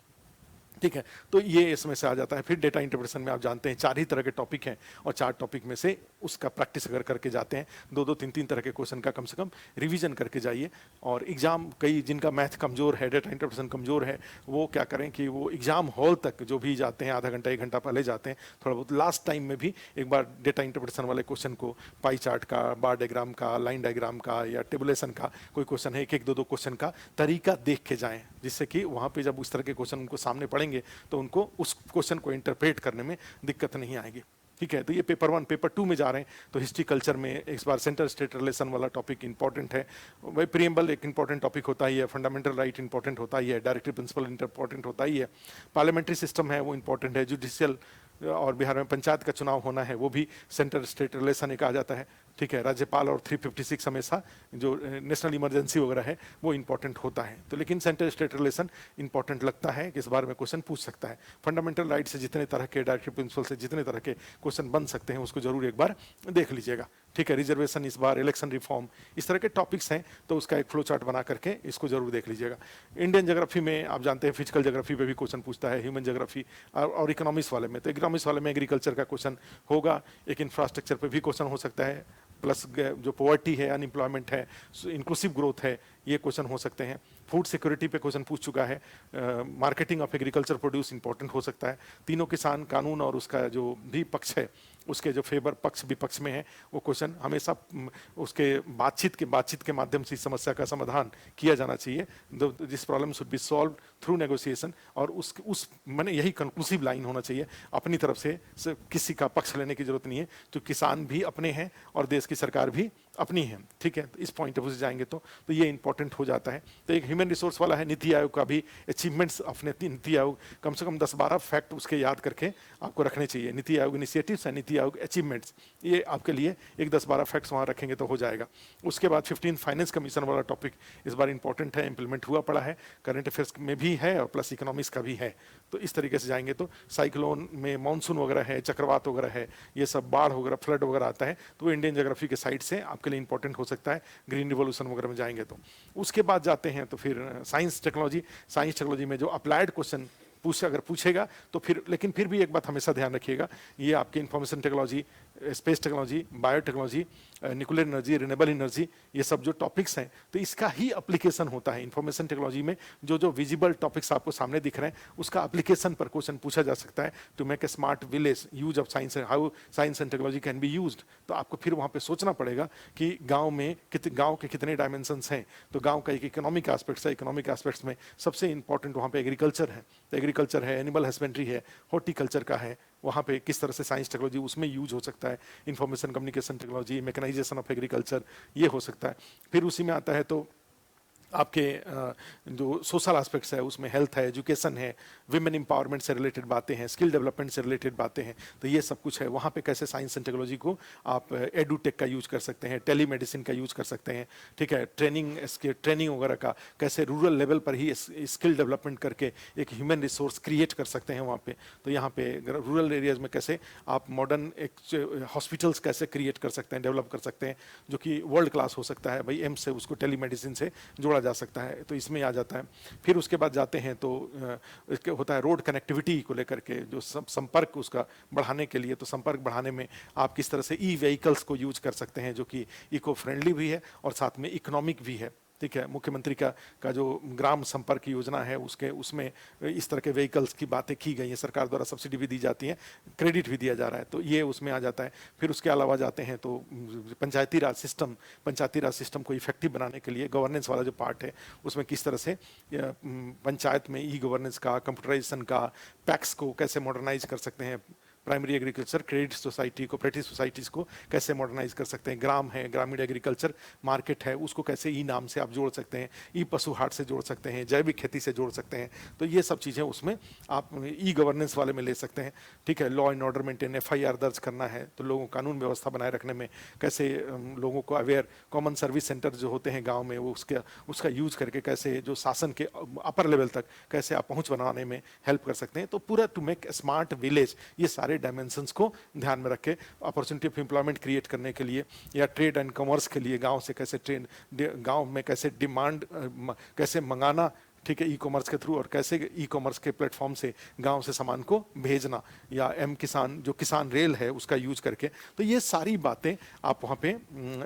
Speaker 1: ठीक है। तो ये इसमें से आ जाता है। फिर डेटा इंटरप्रिटेशन में आप जानते हैं 4 ही तरह के टॉपिक हैं और 4 टॉपिक में से उसका प्रैक्टिस अगर करके जाते हैं, 2-2 3-3 तरह के क्वेश्चन का कम से कम रिवीजन करके जाइए। और एग्जाम, कई जिनका मैथ कमजोर है, डेटा इंटरप्रिटेशन कमजोर है, वो क्या करें कि वो एग्जाम हॉल तक जो भी जाते हैं, आधा घंटा 1 घंटा पहले जाते हैं, थोड़ा बहुत लास्ट टाइम में भी एक बार डेटा इंटरप्रिटेशन वाले क्वेश्चन को, पाई चार्ट का, बार डायग्राम का, लाइन डायग्राम का या टेबुलेशन का कोई क्वेश्चन है, 1-1 2-2 क्वेश्चन का तरीका देख के जाएं, जिससे कि वहाँ पे जब उस तरह के क्वेश्चन उनको सामने पड़ेंगे तो उनको उस क्वेश्चन को इंटरप्रेट करने में दिक्कत नहीं आएगी, ठीक है। तो ये पेपर 1, पेपर 2 में जा रहे हैं तो हिस्ट्री कल्चर में इस बार सेंटर स्टेट रिलेशन वाला टॉपिक इंपॉर्टेंट है। भाई प्रीएम्बल एक इंपॉर्टेंट टॉपिक होता ही है, फंडामेंटल राइट इंपॉर्टेंट होता ही है, डायरेक्टिव प्रिंसिपल इंपॉर्टेंट होता ही है, पार्लियामेंट्री सिस्टम है वो इंपॉर्टेंट है, जुडिशियल और बिहार में पंचायत का चुनाव होना है वो भी सेंटर स्टेट रिलेशन एक आ जाता है, ठीक है। राज्यपाल और 356 हमेशा जो नेशनल इमरजेंसी वगैरह है वो इंपॉर्टेंट होता है। तो लेकिन सेंटर स्टेट रिलेशन इंपॉर्टेंट लगता है कि इस बारे में क्वेश्चन पूछ सकता है। फंडामेंटल राइट से जितने तरह के, डायरेक्टिव प्रिंसिपल से जितने तरह के क्वेश्चन बन सकते हैं उसको जरूर एक बार देख लीजिएगा, ठीक है। रिजर्वेशन इस बार, इलेक्शन रिफॉर्म, इस तरह के टॉपिक्स हैं तो उसका एक फ्लो चार्ट बना करके इसको जरूर देख लीजिएगा। इंडियन ज्योग्राफी में आप जानते हैं फिजिकल ज्योग्राफी पे भी क्वेश्चन पूछता है, ह्यूमन ज्योग्राफी और इकोनॉमिक्स वाले में, तो इकोनॉमिक्स वाले में एग्रीकल्चर का क्वेश्चन होगा, एक इंफ्रास्ट्रक्चर पे भी क्वेश्चन हो सकता है, प्लस जो पॉवर्टी है, अनएम्प्लॉयमेंट है, इंक्लूसिव ग्रोथ है, ये क्वेश्चन हो सकते हैं। फूड सिक्योरिटी पे क्वेश्चन पूछ चुका है, marketing of agriculture produce important हो सकता है, तीनों किसान कानून और उसका जो भी पक्ष है उसके जो फेवर पक्ष विपक्ष में है वो क्वेश्चन हमेशा उसके बातचीत के माध्यम से इस समस्या का समाधान किया जाना चाहिए। This problem should be solve through negotiation, और उस मैंने यही कंक्लूसिव लाइन होना चाहिए, अपनी तरफ से किसी का पक्ष लेने की जरूरत नहीं है, तो किसान भी अपने हैं और देश की सरकार भी अपनी है, ठीक है। तो इस पॉइंट ऑफ व्यू से जाएंगे तो ये इंपॉर्टेंट हो जाता है। तो एक ह्यूमन रिसोर्स वाला है, नीति आयोग का भी अचीवमेंट्स अपने नीति आयोग कम से कम 10-12 फैक्ट उसके याद करके आपको रखने चाहिए। नीति आयोग इनिशिएटिव्स है, नीति आयोग अचीवमेंट्स, ये आपके लिए एक 10-12 फैक्ट्स वहाँ रखेंगे तो हो जाएगा। उसके बाद 15 फाइनेंस कमीशन वाला टॉपिक इस बार इंपॉर्टेंट है, इंप्लीमेंट हुआ पड़ा है, करंट अफेयर्स में भी है और प्लस इकोनॉमिक्स का भी है। तो इस तरीके से जाएंगे तो साइक्लोन में मानसून वगैरह है, चक्रवात वगैरह है, ये सब बाढ़ वगैरह, फ्लड वगैरह आता है, तो इंडियन ज्योग्राफी के साइड से आपके लिए इंपॉर्टेंट हो सकता है, ग्रीन रिवोल्यूशन वगैरह में जाएंगे तो। उसके बाद जाते हैं तो फिर साइंस टेक्नोलॉजी में जो अप्लाइड क्वेश्चन अगर पूछेगा तो फिर, लेकिन फिर भी एक बात हमेशा ध्यान रखिएगा, ये आपकी information technology, space technology, biotechnology, nuclear energy, renewable energy, ये सब जो टॉपिक्स हैं तो इसका ही एप्लीकेशन होता है। इंफॉर्मेशन टेक्नोलॉजी में जो विजिबल टॉपिक्स आपको सामने दिख रहे हैं उसका एप्लीकेशन पर क्वेश्चन पूछा जा सकता है। To make a smart village, use of science, how science and technology can be used. तो आपको फिर वहाँ पे सोचना पड़ेगा कि गाँव के कितने डायमेंशंस हैं। तो गाँव का एक इकोनॉमिक एस्पेक्ट्स है, इकोनॉमिक एस्पेक्ट्स में सबसे इंपॉर्टेंट वहाँ पे एग्रीकल्चर है, तो एग्रीकल्चर है, एनिमल हस्बेंड्री है, हॉर्टिकल्चर का है, वहाँ पे किस तरह से साइंस टेक्नोलॉजी उसमें यूज हो सकता है, information communication technology, mechanisation of agriculture, ये हो सकता है। फिर उसी में आता है तो आपके जो सोशल एस्पेक्ट्स है उसमें हेल्थ है, एजुकेशन है, विमेन एम्पावरमेंट से रिलेटेड बातें हैं, स्किल डेवलपमेंट से रिलेटेड बातें हैं, तो ये सब कुछ है। वहाँ पे कैसे साइंस एंड टेक्नोलॉजी को आप एडुटेक का यूज कर सकते हैं, टेलीमेडिसिन का यूज कर सकते हैं, ठीक है। ट्रेनिंग वगैरह का कैसे रूरल लेवल पर ही स्किल डेवलपमेंट करके एक ह्यूमन रिसोर्स क्रिएट कर सकते हैं वहाँ पे। तो यहाँ पे रूरल एरियाज में कैसे आप मॉडर्न एक हॉस्पिटल्स कैसे क्रिएट कर सकते हैं, डेवलप कर सकते हैं, जो कि वर्ल्ड क्लास हो सकता है। भाई एम्स से उसको टेलीमेडिसिन से जोड़ा जा सकता है, तो इसमें आ जाता है। फिर उसके बाद जाते हैं तो इसके होता है रोड कनेक्टिविटी को लेकर के, जो संपर्क उसका बढ़ाने के लिए, तो संपर्क बढ़ाने में आप किस तरह से ई व्हीकल्स को यूज कर सकते हैं जो कि इको फ्रेंडली भी है और साथ में इकोनॉमिक भी है। ठीक है, मुख्यमंत्री का जो ग्राम संपर्क योजना है उसमें इस तरह के व्हीकल्स की बातें की गई हैं, सरकार द्वारा सब्सिडी भी दी जाती है, क्रेडिट भी दिया जा रहा है, तो ये उसमें आ जाता है। फिर उसके अलावा जाते हैं तो पंचायती राज सिस्टम को इफेक्टिव बनाने के लिए गवर्नेंस वाला जो पार्ट है उसमें किस तरह से पंचायत में ई गवर्नेंस का, कंप्यूटराइजेशन का, पैक्स को कैसे मॉडर्नाइज कर सकते हैं, primary agriculture credit society, cooperative societies को कैसे मॉडर्नाइज कर सकते हैं, ग्राम है, ग्रामीण एग्रीकल्चर मार्केट है, उसको कैसे ई नाम से आप जोड़ सकते हैं, ई पशु हाट से जोड़ सकते हैं, जैविक खेती से जोड़ सकते हैं। तो ये सब चीज़ें उसमें आप ई गवर्नेंस वाले में ले सकते हैं। ठीक है, law and order maintain, FIR दर्ज करना है तो लोगों कानून व्यवस्था बनाए रखने में कैसे लोगों को अवेयर, कॉमन सर्विस सेंटर जो होते हैं गाँव में वो उसका यूज करके कैसे जो शासन के अपर लेवल तक कैसे आप पहुँच बनाने में हेल्प कर सकते हैं। तो पूरा टू मेक स्मार्ट विलेज, ये सारे डायमेंशंस को ध्यान में रख के अपॉर्चुनिटी ऑफ एम्प्लॉयमेंट क्रिएट करने के लिए या ट्रेड एंड कॉमर्स के लिए गांव से कैसे गांव में कैसे डिमांड कैसे मंगाना, ठीक है, ई कॉमर्स के थ्रू, और कैसे ई कॉमर्स के प्लेटफॉर्म से गांव से सामान को भेजना, या एम किसान जो किसान रेल है उसका यूज करके। तो ये सारी बातें आप वहाँ पे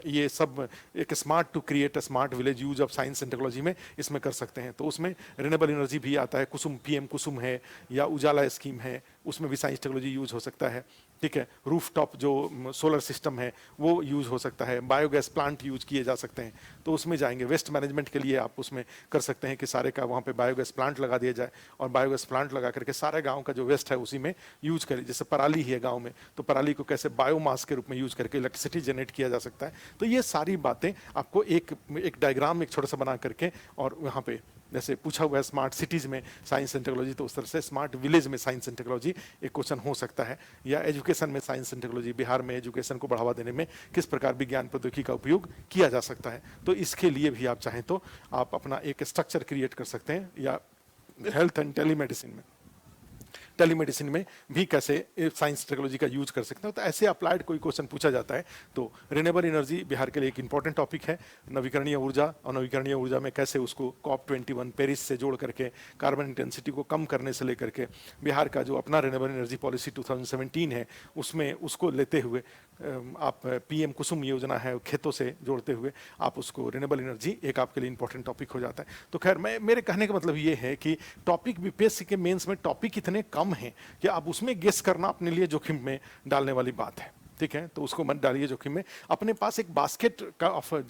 Speaker 1: ये सब एक smart to create a smart village use of science and technology में इसमें कर सकते हैं। तो उसमें रिन्यूएबल एनर्जी भी आता है, कुसुम पीएम कुसुम है या उजाला स्कीम है, उसमें भी साइंस टेक्नोलॉजी यूज हो सकता है। ठीक है, रूफटॉप जो सोलर सिस्टम है वो यूज हो सकता है, बायोगैस प्लांट यूज किए जा सकते हैं, तो उसमें जाएंगे। वेस्ट मैनेजमेंट के लिए आप उसमें कर सकते हैं कि सारे का वहाँ पे बायोगैस प्लांट लगा दिया जाए, और बायोगैस प्लांट लगा करके सारे गांव का जो वेस्ट है उसी में यूज करें। जैसे पराली ही है गाँव में, तो पराली को कैसे बायोमास के रूप में यूज करके इलेक्ट्रिसिटी जनरेट किया जा सकता है। तो ये सारी बातें आपको एक डायग्राम एक छोटा सा बना करके, और वहाँ पे जैसे पूछा हुआ है स्मार्ट सिटीज में साइंस एंड टेक्नोलॉजी, तो उस तरह से स्मार्ट विलेज में साइंस एंड टेक्नोलॉजी एक क्वेश्चन हो सकता है। या एजुकेशन में साइंस एंड टेक्नोलॉजी, बिहार में एजुकेशन को बढ़ावा देने में किस प्रकार विज्ञान प्रौद्योगिकी का उपयोग किया जा सकता है। तो इसके लिए भी आप चाहें तो आप अपना एक स्ट्रक्चर क्रिएट कर सकते हैं। या हेल्थ एंड टेलीमेडिसिन में भी कैसे साइंस टेक्नोलॉजी का यूज कर सकते हैं। तो ऐसे अप्लाइड कोई क्वेश्चन पूछा जाता है तो रिन्यूएबल एनर्जी बिहार के लिए एक इंपॉर्टेंट टॉपिक है। नवीकरणीय ऊर्जा, और नवीकरणीय ऊर्जा में कैसे उसको COP21 पेरिस से जोड़ करके कार्बन इंटेंसिटी को कम करने से लेकर के बिहार का जो अपना रिन्यूएबल एनर्जी पॉलिसी 2017 है उसमें उसको लेते हुए आप PM कुसुम योजना है खेतों से जोड़ते हुए आप उसको रिन्यूएबल एनर्जी एक आपके लिए इंपॉर्टेंट टॉपिक हो जाता है। तो खैर मेरे कहने का मतलब ये है कि टॉपिक बीपीएससी के मेंस में टॉपिक इतने कम हैं कि आप उसमें गेस करना अपने लिए जोखिम में डालने वाली बात है। ठीक है, तो उसको मत डालिए जोखिम में। अपने पास एक बास्केट का ऑफर,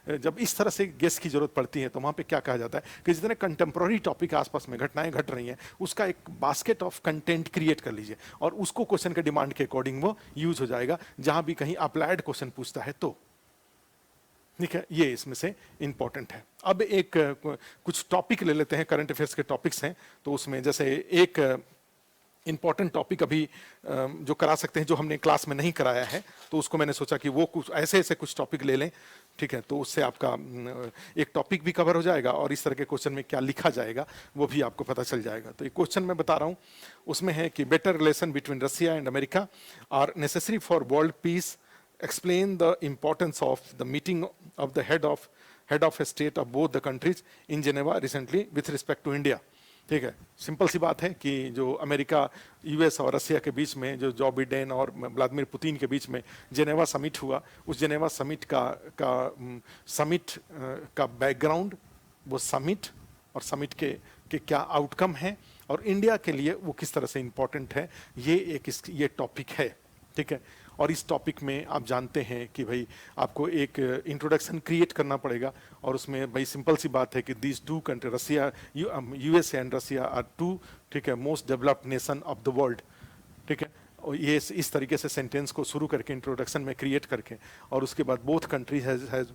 Speaker 1: जब इस तरह से गेस की जरूरत पड़ती है तो वहां पे क्या कहा जाता है कि जितने कंटेम्प्रोरी टॉपिक आसपास में घटनाएं घट रही हैं उसका एक बास्केट ऑफ कंटेंट क्रिएट कर लीजिए, और उसको क्वेश्चन के डिमांड के अकॉर्डिंग वो यूज हो जाएगा जहां भी कहीं अप्लाइड क्वेश्चन पूछता है तो। ठीक है, ये इसमें से इंपॉर्टेंट है। अब एक कुछ टॉपिक ले लेते हैं, करंट अफेयर्स के टॉपिक्स हैं। तो उसमें जैसे एक इंपॉर्टेंट टॉपिक अभी जो करा सकते हैं जो हमने क्लास में नहीं कराया है, तो उसको मैंने सोचा कि वो कुछ ऐसे कुछ टॉपिक ले लें। ठीक है, तो उससे आपका एक टॉपिक भी कवर हो जाएगा और इस तरह के क्वेश्चन में क्या लिखा जाएगा वो भी आपको पता चल जाएगा। तो एक क्वेश्चन मैं बता रहा हूँ, उसमें है कि better relation between Russia and America are necessary for world peace, explain the importance of the meeting of the head of a state of both the countries in Geneva recently with respect to India। ठीक है, simple सी बात है कि जो America, US और Russia के बीच में Joe Biden और व्लादिमीर पुतिन के बीच में जेनेवा समिट हुआ, उस जेनेवा समिट का बैकग्राउंड, वो समिट और समिट के क्या आउटकम है और इंडिया के लिए वो किस तरह से इंपॉर्टेंट है, ये टॉपिक है। ठीक है, और इस टॉपिक में आप जानते हैं कि भाई आपको एक इंट्रोडक्शन क्रिएट करना पड़ेगा, और उसमें भाई सिंपल सी बात है कि these two country, Russia, USA and Russia are two, ठीक है, most developed nation of the world. ठीक है, और ये इस तरीके से सेंटेंस को शुरू करके इंट्रोडक्शन में क्रिएट करके, और उसके बाद both countries has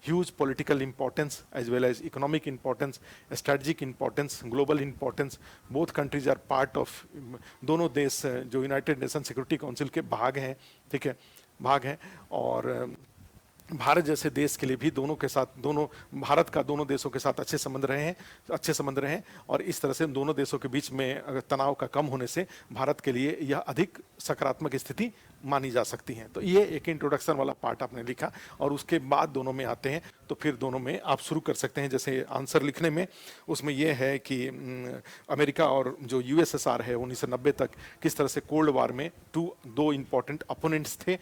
Speaker 1: huge political importance as well as economic importance, strategic importance, global importance. Both countries are part of, दोनों देश जो यूनाइटेड नेशन सिक्योरिटी काउंसिल के भाग हैं। ठीक है, भाग हैं, और भारत जैसे देश के लिए भी भारत का दोनों देशों के साथ अच्छे संबंध रहे हैं, और इस तरह से दोनों देशों के बीच में तनाव का कम होने से भारत के लिए यह अधिक सकारात्मक स्थिति मानी जा सकती है। तो ये एक इंट्रोडक्शन वाला पार्ट आपने लिखा, और उसके बाद दोनों में आते हैं तो फिर दोनों में आप शुरू कर सकते हैं। जैसे आंसर लिखने में उसमें यह है कि अमेरिका और जो यूएसएसआर है 1990 तक किस तरह से कोल्ड वार में दो इंपॉर्टेंट अपोनेंट्स थे।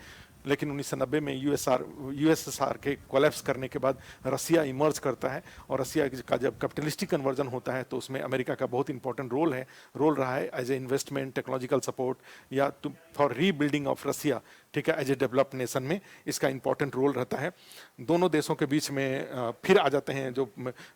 Speaker 1: लेकिन 1990 में यूएसएसआर के कोलैप्स करने के बाद रसिया इमर्ज करता है, और रसिया का जब कैपिटलिस्टिक कन्वर्जन होता है तो उसमें अमेरिका का बहुत इंपॉर्टेंट रोल रहा है as a investment, technological support या फॉर रीबिल्डिंग ऑफ रसिया, ठीक है, एज ए डेवलप्ड नेशन में इसका इंपॉर्टेंट रोल रहता है। दोनों देशों के बीच में फिर आ जाते हैं जो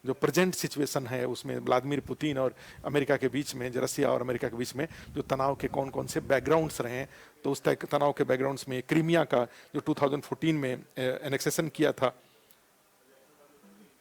Speaker 1: प्रेजेंट सिचुएशन है उसमें व्लादिमीर पुतिन और अमेरिका के बीच में, जो रसिया और अमेरिका के बीच में जो तनाव के कौन कौन से बैकग्राउंड्स रहे हैं, तो उस तनाव के बैकग्राउंड्स में क्रीमिया का जो 2014 में एनेक्सेशन किया था,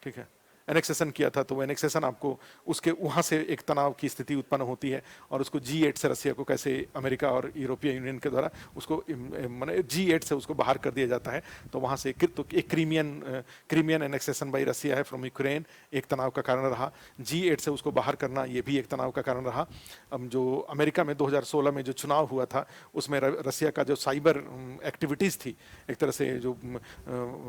Speaker 1: ठीक है, एनेक्सेशन किया था, तो वो एनेक्सेशन आपको उसके वहाँ से एक तनाव की स्थिति उत्पन्न होती है, और उसको G8 से रसिया को कैसे अमेरिका और यूरोपीय यूनियन के द्वारा उसको माने G8 से उसको बाहर कर दिया जाता है। तो वहाँ से तो एक क्रीमियन एनेक्सेशन बाई रसिया है फ्रॉम यूक्रेन एक तनाव का कारण रहा, G8 से उसको बाहर करना ये भी एक तनाव का कारण रहा। अब जो अमेरिका में 2016 में जो चुनाव हुआ था उसमें रसिया का जो साइबर एक्टिविटीज़ थी, एक तरह से जो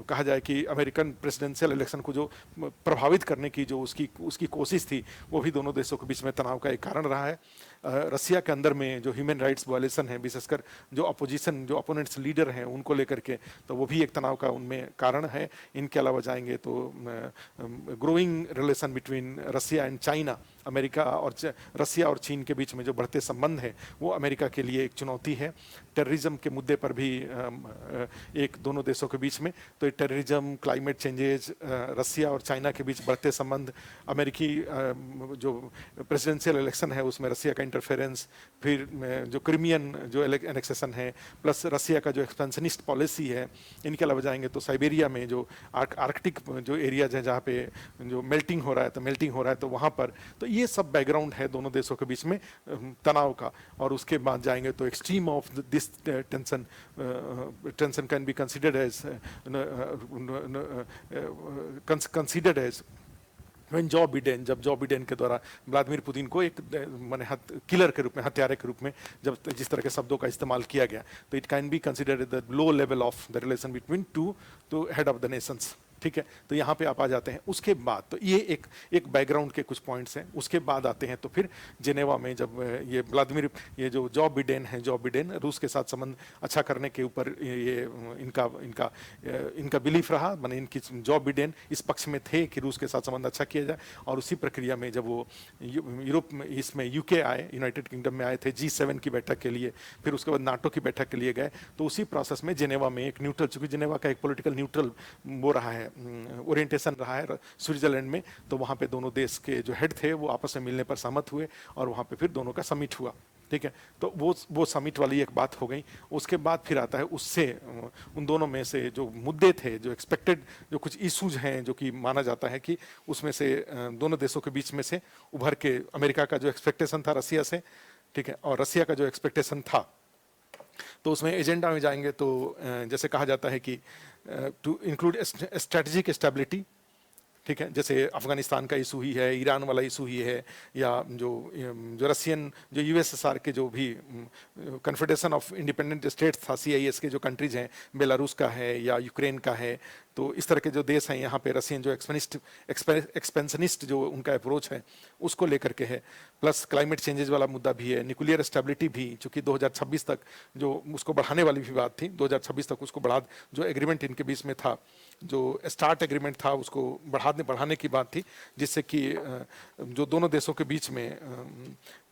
Speaker 1: कहा जाए कि अमेरिकन प्रेसिडेंशियल इलेक्शन को जो प्रभावित करने की जो उसकी कोशिश थी, वो भी दोनों देशों के बीच में तनाव का एक कारण रहा है। रसिया के अंदर में जो ह्यूमन राइट्स वायलेशन है, विशेषकर जो अपोजिशन जो अपोनेंट्स लीडर हैं उनको लेकर के, तो वो भी एक तनाव का उनमें कारण है। इनके अलावा जाएंगे तो growing relation between Russia and China, America और रसिया और चीन के बीच में जो बढ़ते संबंध है वो अमेरिका के लिए एक चुनौती है। टेररिज्म के मुद्दे पर भी एक दोनों देशों के बीच में, तो टेररिज्म, क्लाइमेट चेंजेज, रसिया और चाइना के बीच बढ़ते संबंध, अमेरिकी जो प्रेसिडेंशियल इलेक्शन है उसमें रसिया का इंटरफेरेंस, फिर जो क्रीमियन जो एनेक्सेशन है, प्लस रसिया का जो एक्सपेंशनिस्ट पॉलिसी है। इनके अलावा जाएंगे तो साइबेरिया में जो आर्कटिक जो एरियाज है जहाँ पे जो मेल्टिंग हो रहा है तो वहाँ पर, तो ये सब बैकग्राउंड है दोनों देशों के बीच में तनाव का। और उसके बाद जाएंगे तो extreme of this tension can be considered as when जब जॉ बिडेन के द्वारा व्लादिमीर पुतिन को एक माने किलर के रूप में, हत्यारे के रूप में जब जिस तरह के शब्दों का इस्तेमाल किया गया, तो it can be considered the low level of the relation between two head of the Nations, ठीक है। तो यहाँ पे आप आ जाते हैं। उसके बाद तो ये एक बैकग्राउंड के कुछ पॉइंट्स हैं। उसके बाद आते हैं तो फिर जिनेवा में जब ये जो जॉ बिडेन रूस के साथ संबंध अच्छा करने के ऊपर ये इनका बिलीफ रहा, माने इनकी जॉ बिडेन इस पक्ष में थे कि रूस के साथ संबंध अच्छा किया जाए। और उसी प्रक्रिया में जब वो यूरोप में इसमें यूके आए, यूनाइटेड किंगडम में आए थे G7 की बैठक के लिए, फिर उसके बाद नाटो की बैठक के लिए गए, तो उसी प्रोसेस में जिनेवा में एक न्यूट्रल, चूंकि जिनेवा का एक पॉलिटिकल न्यूट्रल वो रहा है, ओरिएंटेशन रहा है स्विट्जरलैंड में, तो वहाँ पे दोनों देश के जो हेड थे वो आपस में मिलने पर सहमत हुए और वहाँ पे फिर दोनों का समिट हुआ, ठीक है। तो वो समिट वाली एक बात हो गई। उसके बाद फिर आता है उससे उन दोनों में से जो मुद्दे थे, जो एक्सपेक्टेड जो कुछ इशूज हैं, जो कि माना जाता है कि उसमें से दोनों देशों के बीच में से उभर के अमेरिका का जो एक्सपेक्टेशन था रसिया से, ठीक है, और रसिया का जो एक्सपेक्टेशन था, तो उसमें एजेंडा में जाएंगे तो जैसे कहा जाता है कि टू इंक्लूड स्ट्रेटेजिक स्टेबिलिटी, ठीक है, जैसे अफगानिस्तान का इशू ही है, ईरान वाला इशू ही है, या जो रसियन जो यूएसएसआर के जो भी कन्फेडरेशन ऑफ इंडिपेंडेंट स्टेट्स था, CIS के जो कंट्रीज हैं, बेलारूस का है या यूक्रेन का है, तो इस तरह के जो देश हैं यहाँ पे रसियन जो एक्सपेंशनिस्ट जो उनका अप्रोच है उसको लेकर के है। प्लस क्लाइमेट चेंजेज वाला मुद्दा भी है, न्यूक्लियर स्टेबिलिटी भी, चूंकि 2026 तक जो उसको बढ़ाने वाली भी बात थी, 2026 तक उसको बढ़ा, जो एग्रीमेंट इनके बीच में था, जो स्टार्ट एग्रीमेंट था उसको बढ़ाने की बात थी, जिससे कि जो दोनों देशों के बीच में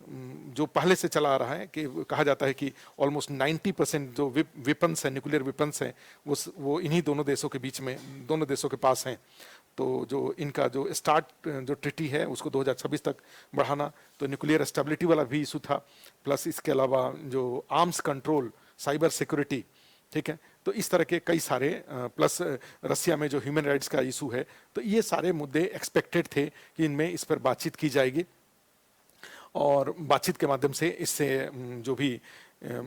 Speaker 1: जो पहले से चला आ रहा है कि कहा जाता है कि ऑलमोस्ट 90% जो वेपन्स हैं, न्यूक्लियर वेपन्स हैं, वो इन्हीं दोनों देशों के बीच में, दोनों देशों के पास हैं। तो जो इनका जो स्टार्ट जो ट्रीटी है उसको 2026 तक बढ़ाना, तो न्यूक्लियर स्टेबिलिटी वाला भी इशू था। प्लस इसके अलावा जो आर्म्स कंट्रोल, साइबर सिक्योरिटी, ठीक है, तो इस तरह के कई सारे, प्लस रसिया में जो ह्यूमन राइट्स का इशू है, तो ये सारे मुद्दे एक्सपेक्टेड थे कि इनमें इस पर बातचीत की जाएगी और बातचीत के माध्यम से इससे जो भी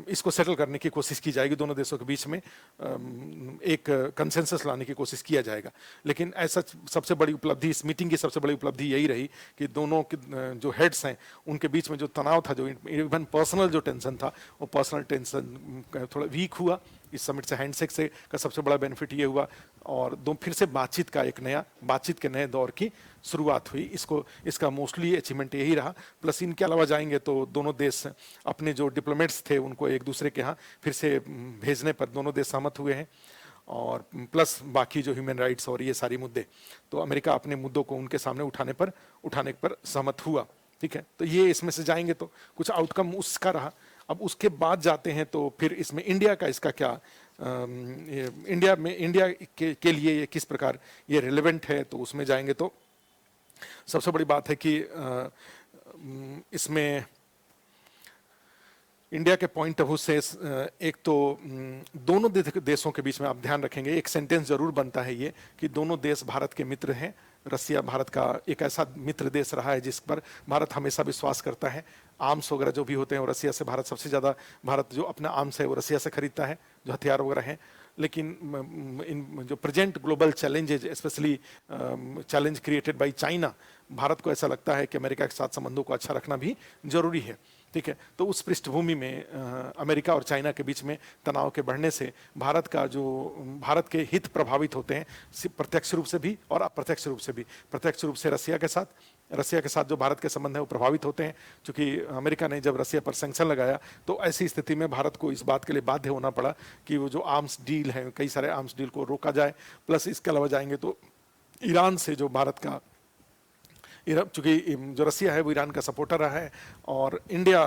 Speaker 1: इसको सेटल करने की कोशिश की जाएगी, दोनों देशों के बीच में एक कंसेंसस लाने की कोशिश किया जाएगा। लेकिन ऐसा सबसे बड़ी उपलब्धि, इस मीटिंग की सबसे बड़ी उपलब्धि यही रही कि दोनों के जो हेड्स हैं उनके बीच में जो तनाव था, जो इवन पर्सनल जो टेंशन था, वो पर्सनल टेंशन थोड़ा वीक हुआ इस समिट से, हैंडशेक से का सबसे बड़ा बेनिफिट ये हुआ, और दो फिर से बातचीत का एक नया, बातचीत के नए दौर की शुरुआत हुई। इसका मोस्टली अचीवमेंट यही रहा। प्लस इनके अलावा जाएंगे तो दोनों देश अपने जो डिप्लोमेट्स थे उनको एक दूसरे के यहाँ फिर से भेजने पर दोनों देश सहमत हुए हैं, और प्लस बाकी जो ह्यूमन राइट्स और ये सारी मुद्दे, तो अमेरिका अपने मुद्दों को उनके सामने उठाने पर सहमत हुआ। ठीक है, तो ये इसमें से जाएंगे तो कुछ आउटकम उसका रहा। अब उसके बाद जाते हैं तो फिर इसमें इंडिया का इसका क्या, इंडिया के लिए ये किस प्रकार ये रिलेवेंट है, तो उसमें जाएंगे तो सबसे बड़ी बात है कि इसमें इंडिया के पॉइंट ऑफ व्यू से एक तो दोनों देशों के बीच में आप ध्यान रखेंगे, एक सेंटेंस जरूर बनता है ये कि दोनों देश भारत के मित्र हैं। रसिया भारत का एक ऐसा मित्र देश रहा है जिस पर भारत हमेशा विश्वास करता है। आर्म्स वगैरह जो भी होते हैं वो रसिया से, भारत सबसे ज़्यादा, भारत जो अपना आर्म्स है वो रसिया से खरीदता है, जो हथियार वगैरह हैं। लेकिन इन जो present global challenges, specially challenge created by China, Bharat को ऐसा लगता है कि अमेरिका के साथ संबंधों को अच्छा रखना भी जरूरी है। ठीक है, तो उस पृष्ठभूमि में अमेरिका और चाइना के बीच में तनाव के बढ़ने से भारत के हित प्रभावित होते हैं, प्रत्यक्ष रूप से भी और अप्रत्यक्ष रूप से भी। प्रत्यक्ष रूप से रसिया के साथ जो भारत के संबंध है वो प्रभावित होते हैं, क्योंकि अमेरिका ने जब रसिया पर सैंक्शन लगाया तो ऐसी स्थिति में भारत को इस बात के लिए बाध्य होना पड़ा कि वो जो आर्म्स डील है, कई सारे आर्म्स डील को रोका जाए। प्लस इसके अलावा जाएंगे तो ईरान से जो भारत का, चूंकि जो रसिया है वो ईरान का सपोर्टर रहा है, और इंडिया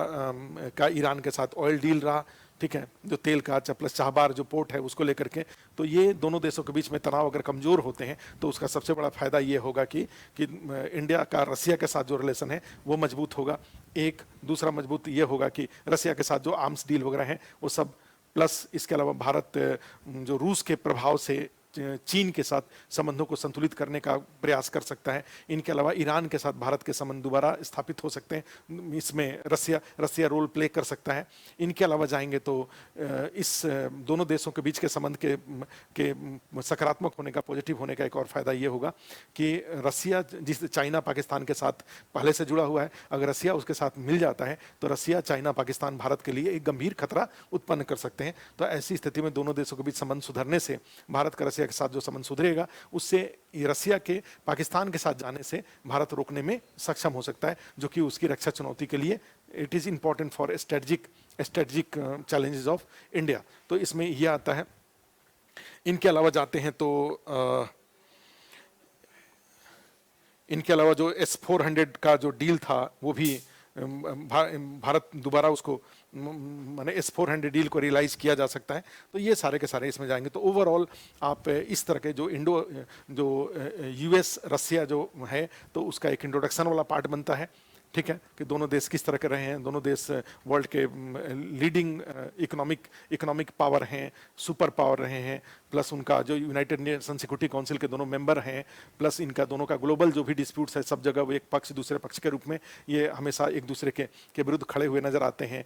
Speaker 1: का ईरान के साथ ऑयल डील रहा। ठीक है, जो तेल का प्लस चाहबार जो पोर्ट है उसको लेकर के, तो ये दोनों देशों के बीच में तनाव अगर कमजोर होते हैं तो उसका सबसे बड़ा फायदा ये होगा कि इंडिया का रसिया के साथ जो रिलेशन है वो मजबूत होगा। एक दूसरा मजबूत ये होगा कि रसिया के साथ जो आर्म्स डील वगैरह हैं वो सब, प्लस इसके अलावा भारत जो रूस के प्रभाव से चीन के साथ संबंधों को संतुलित करने का प्रयास कर सकता है। इनके अलावा ईरान के साथ भारत के संबंध दोबारा स्थापित हो सकते हैं, इसमें रसिया रोल प्ले कर सकता है। इनके अलावा जाएंगे तो इस दोनों देशों के बीच के संबंध के सकारात्मक होने का, पॉजिटिव होने का एक और फायदा ये होगा कि रसिया जिस चाइना पाकिस्तान के साथ पहले से जुड़ा हुआ है, अगर रसिया उसके साथ मिल जाता है तो रसिया, चाइना, पाकिस्तान भारत के लिए एक गंभीर खतरा उत्पन्न कर सकते हैं। तो ऐसी स्थिति में दोनों देशों के बीच संबंध सुधरने से, भारत का रसिया के साथ जो संबंध सुधरेगा उससे रसिया के पाकिस्तान के साथ जाने से भारत रोकने में सक्षम हो सकता है, जो कि उसकी रक्षा चुनौती के लिए it is important for strategic challenges of India. तो इसमें यह आता है। इनके अलावा जाते हैं तो इनके अलावा जो S-400 का जो डील था वो भी भारत दोबारा उसको, माने S-400 डील को रियलाइज किया जा सकता है। तो ये सारे के सारे इसमें जाएंगे। तो ओवरऑल आप इस तरह के जो US रसिया जो है तो उसका एक इंट्रोडक्शन वाला पार्ट बनता है। ठीक है, कि दोनों देश किस तरह के रहे हैं, दोनों देश वर्ल्ड के लीडिंग इकोनॉमिक पावर हैं, सुपर पावर रहे हैं, प्लस उनका जो यूनाइटेड नेशन सिक्योरिटी काउंसिल के दोनों मेंबर हैं, प्लस इनका दोनों का ग्लोबल जो भी डिस्प्यूट्स है सब जगह वो एक पक्ष दूसरे पक्ष के रूप में ये हमेशा एक दूसरे के विरुद्ध खड़े हुए नजर आते हैं।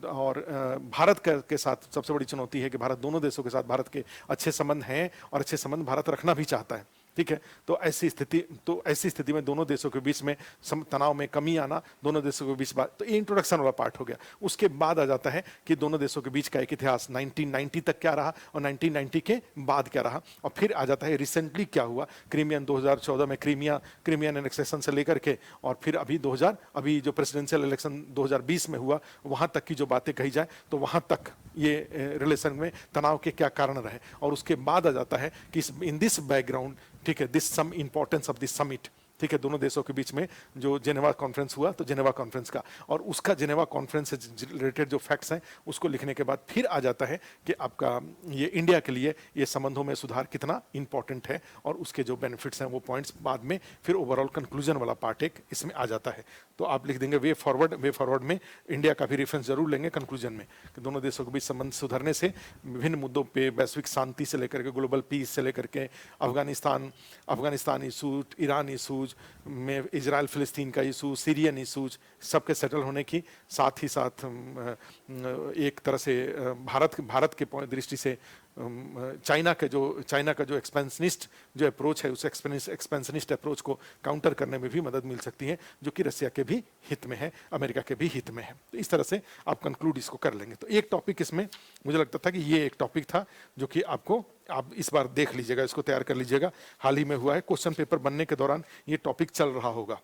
Speaker 1: और भारत के साथ सबसे बड़ी चुनौती है कि भारत, दोनों देशों के साथ भारत के अच्छे संबंध हैं और अच्छे संबंध भारत रखना भी चाहता है। ठीक है, तो ऐसी स्थिति में दोनों देशों के बीच में तनाव में कमी आना, दोनों देशों के बीच बात, तो ये इंट्रोडक्शन वाला पार्ट हो गया। उसके बाद आ जाता है कि दोनों देशों के बीच का एक इतिहास 1990 तक क्या रहा और 1990 के बाद क्या रहा, और फिर आ जाता है रिसेंटली क्या हुआ। क्रीमियन 2014 में क्रीमियन एनेक्सेशन से लेकर के, और फिर अभी जो प्रेसिडेंशियल इलेक्शन 2020 में हुआ वहां तक की जो बातें कही जाए तो वहां तक ये रिलेशन में तनाव के क्या कारण रहे। और उसके बाद आ जाता है कि इन दिस बैकग्राउंड, ठीक है, this some importance of this summit. ठीक है, दोनों देशों के बीच में जो जेनेवा कॉन्फ्रेंस हुआ, तो जेनेवा कॉन्फ्रेंस का और उसका जेनेवा कॉन्फ्रेंस से रिलेटेड जो फैक्ट्स हैं उसको लिखने के बाद फिर आ जाता है कि आपका ये इंडिया के लिए ये संबंधों में सुधार कितना इंपॉर्टेंट है, और उसके जो बेनिफिट्स हैं वो पॉइंट्स बाद में फिर ओवरऑल कंक्लूजन वाला पार्ट एक इसमें आ जाता है। तो आप लिख देंगे वे फॉरवर्ड में इंडिया का भी रेफरेंस जरूर लेंगे कंक्लूजन में, कि दोनों देशों के बीच संबंध सुधरने से विभिन्न मुद्दों पे, वैश्विक शांति से लेकर के ग्लोबल पीस से लेकर के अफगानिस्तान इशूज, ईरान इशूज में, इजराइल फिलिस्तीन का इशू, सीरियन इशूज, सबके सेटल होने की साथ ही साथ एक तरह से भारत के दृष्टि से चाइना का जो एक्सपेंशनिस्ट जो अप्रोच है, उस एक्सपेंशनिस्ट अप्रोच को काउंटर करने में भी मदद मिल सकती है, जो कि रसिया के भी हित में है, अमेरिका के भी हित में है। तो इस तरह से आप कंक्लूड इसको कर लेंगे। तो एक टॉपिक इसमें मुझे लगता था कि ये एक टॉपिक था जो कि आप इस बार देख लीजिएगा, इसको तैयार कर लीजिएगा, हाल ही में हुआ है, क्वेश्चन पेपर बनने के दौरान ये टॉपिक चल रहा होगा।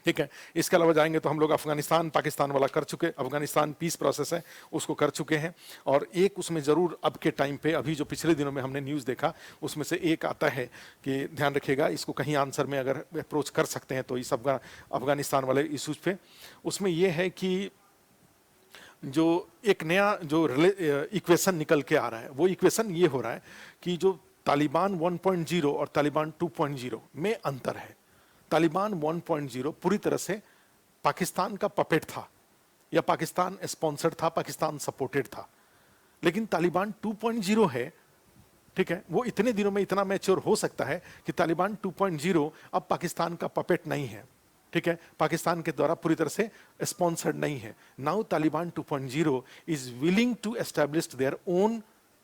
Speaker 1: ठीक है। इसके अलावा जाएंगे तो हम लोग अफगानिस्तान पाकिस्तान वाला कर चुके, अफगानिस्तान पीस प्रोसेस है उसको कर चुके हैं। और एक उसमें जरूर अब के टाइम पे, अभी जो पिछले दिनों में हमने न्यूज़ देखा, उसमें से एक आता है कि ध्यान रखिएगा, इसको कहीं आंसर में अगर अप्रोच कर सकते हैं तो इस अफगानिस्तान वाले इशूज पे, उसमें यह है कि जो एक नया जो इक्वेशन निकल के आ रहा है, वो इक्वेशन ये हो रहा है कि जो तालिबान 1.0 और तालिबान 2.0 में अंतर है। तालिबान 1.0 पूरी तरह से पाकिस्तान का पपेट था, या पाकिस्तान स्पॉन्सर्ड था, पाकिस्तान सपोर्टेड था। लेकिन तालिबान 2.0 है, ठीक है, वो इतने दिनों में इतना मैच्योर हो सकता है कि तालिबान 2.0 अब पाकिस्तान का पपेट नहीं है, ठीक है, पाकिस्तान के द्वारा पूरी तरह से स्पॉन्सर्ड नहीं है। Now Taliban 2.0 is willing to establish their own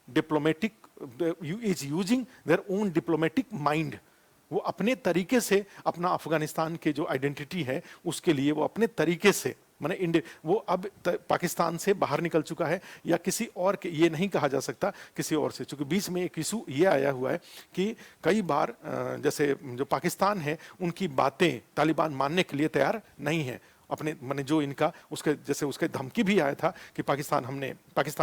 Speaker 1: diplomatic, is using their own diplomatic mind. वो अपने तरीके से अपना अफगानिस्तान के जो आइडेंटिटी है उसके लिए वो अपने तरीके से, माने वो अब पाकिस्तान से बाहर निकल चुका है, या किसी और के, ये नहीं कहा जा सकता किसी और से, क्योंकि बीच में एक इशू ये आया हुआ है कि कई बार जैसे जो पाकिस्तान है उनकी बातें तालिबान मानने के लिए तैयार नहीं है अपने, माने जो इनका उसके जैसे उसके धमकी भी आया था कि पाकिस्तान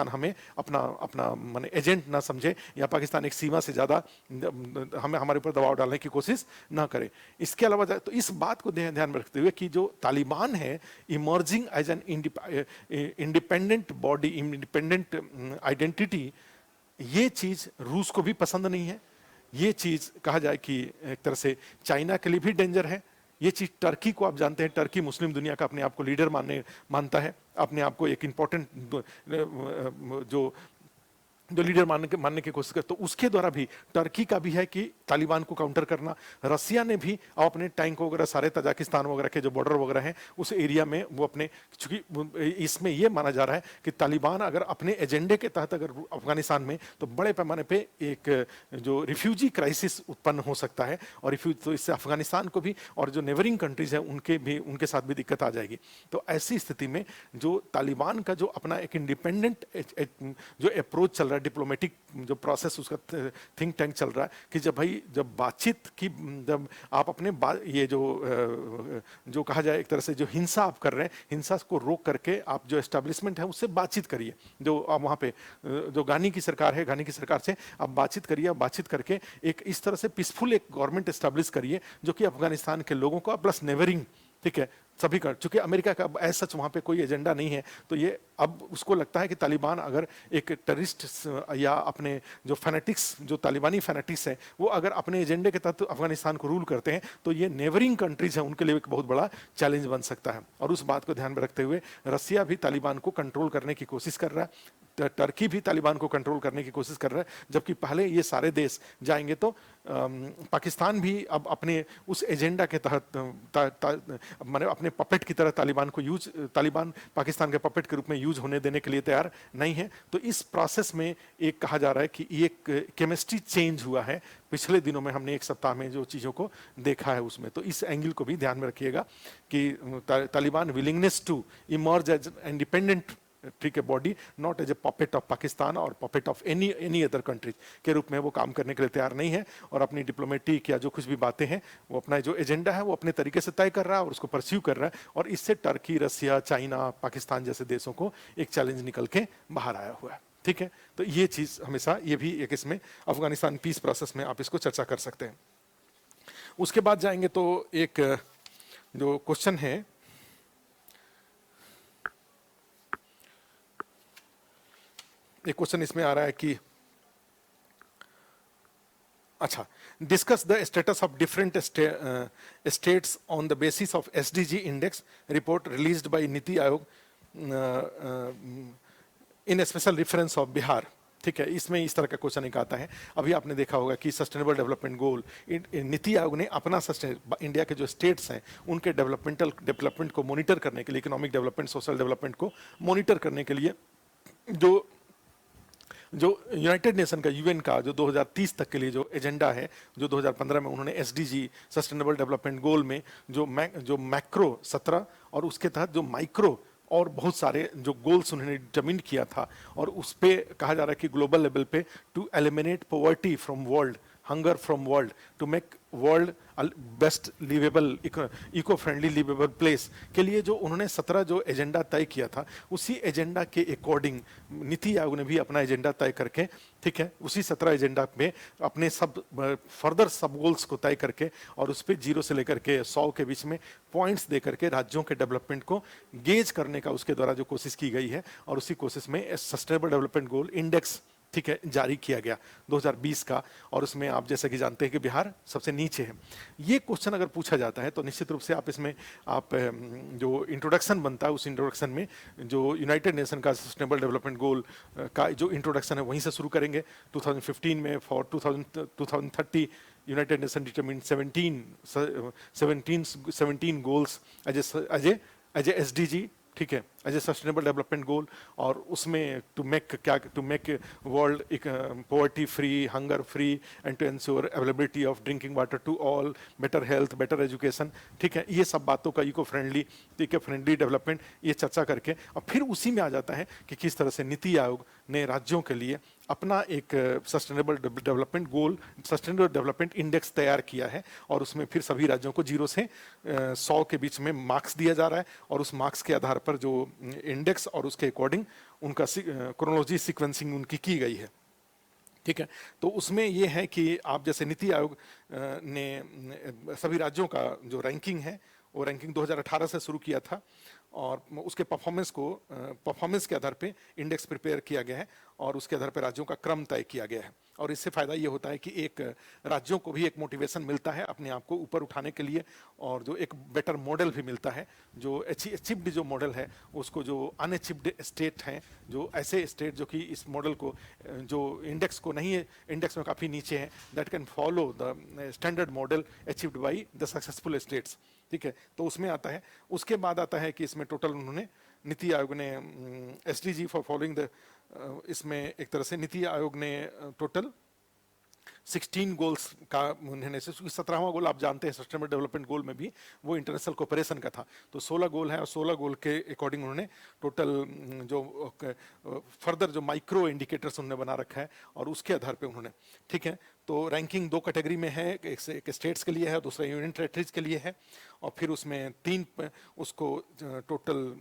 Speaker 1: हमें अपना माने एजेंट ना समझे, या पाकिस्तान एक सीमा से ज़्यादा हमारे ऊपर दबाव डालने की कोशिश ना करे। इसके अलावा तो इस बात को ध्यान में रखते हुए कि जो तालिबान है emerging as an independent body, independent identity, ये चीज़ रूस को भी पसंद नहीं है। ये चीज़ कहा जाए कि एक तरह से चाइना के लिए भी डेंजर है। ये चीज टर्की को आप जानते हैं, टर्की मुस्लिम दुनिया का अपने आप को लीडर मानता है, अपने आप को एक इंपॉर्टेंट जो लीडर मानने की कोशिश कर, तो उसके द्वारा भी टर्की का भी है कि तालिबान को काउंटर करना। रसिया ने भी अपने टैंक वगैरह सारे तजाकिस्तान वगैरह के जो बॉर्डर वगैरह हैं उस एरिया में वो अपने, चूंकि इसमें ये माना जा रहा है कि तालिबान अगर अपने एजेंडे के तहत अगर अफगानिस्तान में, तो बड़े पैमाने पे एक जो रिफ्यूजी क्राइसिस उत्पन्न हो सकता है, और तो इससे अफगानिस्तान को भी और जो नेबरिंग कंट्रीज हैं उनके साथ भी दिक्कत आ जाएगी। तो ऐसी स्थिति में जो तालिबान का जो अपना एक इंडिपेंडेंट जो अप्रोच चल रहा है, डिप्लोमेटिक जो प्रोसेस उसका थिंक टैंक चल रहा है, कि जब बातचीत की, जब आप अपने ये जो कहा जाए एक तरह से जो हिंसा आप कर रहे हैं, हिंसा को रोक करके आप जो एस्टेब्लिशमेंट है उससे बातचीत करिए। जो आप वहाँ पे जो गानी की सरकार है, गानी की सरकार से आप बातचीत करिए, बातचीत करके एक इस तरह से पीसफुल एक गवर्नमेंट एस्टेब्लिश करिए जो कि अफगानिस्तान के लोगों को प्लस नेबरिंग, ठीक है, सभी का, चूंकि अमेरिका का ऐसा वहां पे कोई एजेंडा नहीं है, तो ये अब उसको लगता है कि तालिबान अगर एक टेररिस्ट या अपने जो फैनेटिक्स, जो तालिबानी फैनेटिक्स है, वो अगर अपने एजेंडे के तहत अफगानिस्तान को रूल करते हैं, तो ये नेबरिंग कंट्रीज हैं उनके लिए एक बहुत बड़ा चैलेंज बन सकता है। और उस बात को ध्यान में रखते हुए रसिया भी तालिबान को कंट्रोल करने की कोशिश कर रहा है, टर्की भी तालिबान को कंट्रोल करने की कोशिश कर रहा है, जबकि पहले ये सारे देश जाएंगे तो पाकिस्तान भी अब अपने उस एजेंडा के तहत माने अपने पपेट की तरह तालिबान पाकिस्तान के पपेट के रूप में यूज होने देने के लिए तैयार नहीं है। तो इस प्रोसेस में एक कहा जा रहा है कि एक केमिस्ट्री चेंज हुआ है पिछले दिनों में, हमने एक सप्ताह में जो चीज़ों को देखा है उसमें। तो इस एंगल को भी ध्यान में रखिएगा कि Taliban willingness to emerge as independent, ठीक है, body, not as a puppet of Pakistan और puppet of any other countries के रूप में वो काम करने के लिए तैयार नहीं है, और अपनी डिप्लोमेटिक या जो कुछ भी बातें हैं वो अपना जो एजेंडा है वो अपने तरीके से तय कर रहा है और उसको परस्यू कर रहा है, और इससे टर्की, रसिया, चाइना, पाकिस्तान जैसे देशों को एक चैलेंज निकल के बाहर आया हुआ है। ठीक है, तो ये चीज़ हमेशा, ये भी एक इसमें अफगानिस्तान पीस प्रोसेस में आप इसको चर्चा कर सकते हैं। उसके बाद जाएंगे तो एक जो क्वेश्चन है, एक क्वेश्चन इसमें आ रहा है कि अच्छा, discuss the status of different states on the basis of SDG index report released by NITI Aayog in special reference of Bihar. ठीक है, इसमें इस तरह का क्वेश्चन एक आता है। अभी आपने देखा होगा कि सस्टेनेबल डेवलपमेंट गोल, नीति आयोग ने अपना इंडिया के जो स्टेट्स हैं उनके डेवलपमेंट को मॉनिटर करने के लिए, इकोनॉमिक डेवलपमेंट, सोशल डेवलपमेंट को मॉनिटर करने के लिए जो यूनाइटेड नेशन का, यूएन का जो 2030 तक के लिए जो एजेंडा है, जो 2015 में उन्होंने एसडीजी सस्टेनेबल डेवलपमेंट गोल में जो मैक्रो 17 और उसके तहत जो माइक्रो और बहुत सारे जो गोल्स उन्होंने डिटरमिन किया था, और उस पे कहा जा रहा है कि ग्लोबल लेवल पे to eliminate poverty from world, hunger from world, to make world best livable, eco friendly livable place के लिए जो उन्होंने 17 जो एजेंडा तय किया था, उसी एजेंडा के अकॉर्डिंग नीति आयोग ने भी अपना एजेंडा तय करके, ठीक है, उसी 17 एजेंडा में अपने सब फर्दर सब गोल्स को तय करके और उस पर 0 से लेकर के 100 के बीच में पॉइंट्स दे करके राज्यों के डेवलपमेंट को गेज करने का उसके द्वारा जो कोशिश की गई है, और उसी कोशिश में सस्टेनेबल डेवलपमेंट गोल इंडेक्स, ठीक है, जारी किया गया 2020 का। और उसमें आप जैसे कि जानते हैं कि बिहार सबसे नीचे है। ये क्वेश्चन अगर पूछा जाता है तो निश्चित रूप से आप इसमें आप जो इंट्रोडक्शन बनता है, उस इंट्रोडक्शन में जो यूनाइटेड नेशन का सस्टेनेबल डेवलपमेंट गोल का जो इंट्रोडक्शन है वहीं से शुरू करेंगे। 2015 में for 2030 United Nation determine 17 goals as a SDG, ठीक है, as a sustainable development goal. और उसमें to make world poverty free, hunger free, and to ensure availability of drinking water to all, better health, better education, ठीक है, ये सब बातों का इको फ्रेंडली डेवलपमेंट, ये चर्चा करके, और फिर उसी में आ जाता है कि किस तरह से नीति आयोग ने राज्यों के लिए अपना एक sustainable development goal, sustainable development index तैयार किया है, और उसमें फिर सभी राज्यों को 0 से 100 के बीच में मार्क्स दिया जा रहा है, और उस मार्क्स के आधार पर जो इंडेक्स और उसके अकॉर्डिंग उनका क्रोनोलॉजी सीक्वेंसिंग उनकी की गई है, ठीक है। तो उसमें ये है कि आप जैसे नीति आयोग ने सभी राज्यों का जो रैंकिंग है, वो रैंकिंग 2018 से शुरू किया था, और उसके परफॉर्मेंस के आधार पे इंडेक्स प्रिपेयर किया गया है, और उसके आधार पे राज्यों का क्रम तय किया गया है। और इससे फायदा ये होता है कि एक राज्यों को भी एक मोटिवेशन मिलता है अपने आप को ऊपर उठाने के लिए, और जो एक बेटर मॉडल भी मिलता है, जो अचीव्ड जो मॉडल है उसको, जो अनअचीव्ड स्टेट हैं, जो ऐसे स्टेट जो कि इस मॉडल को, जो इंडेक्स को नहीं है, इंडेक्स में काफ़ी नीचे हैं, that can follow the standard model achieved by the successful states, ठीक है। तो उसमें आता है, उसके बाद आता है कि इसमें टोटल उन्होंने नीति आयोग ने एसडीजी फॉर फॉलोइंग द, इसमें एक तरह से नीति आयोग ने टोटल 16 गोल्स का उन्होंने, 17वां गोल आप जानते हैं सस्टेनेबल डेवलपमेंट गोल में भी वो इंटरनेशनल कोऑपरेशन का था, तो 16 गोल है, और 16 गोल के अकॉर्डिंग उन्होंने टोटल जो फर्दर जो माइक्रो इंडिकेटर्स उन्होंने बना रखा है, और उसके आधार पे उन्होंने, ठीक है। तो रैंकिंग 2 कैटेगरी में है, एक स्टेट्स के लिए है, दूसरा यूनियन टेरिटरीज के लिए है, और फिर उसमें 3 उसको टोटल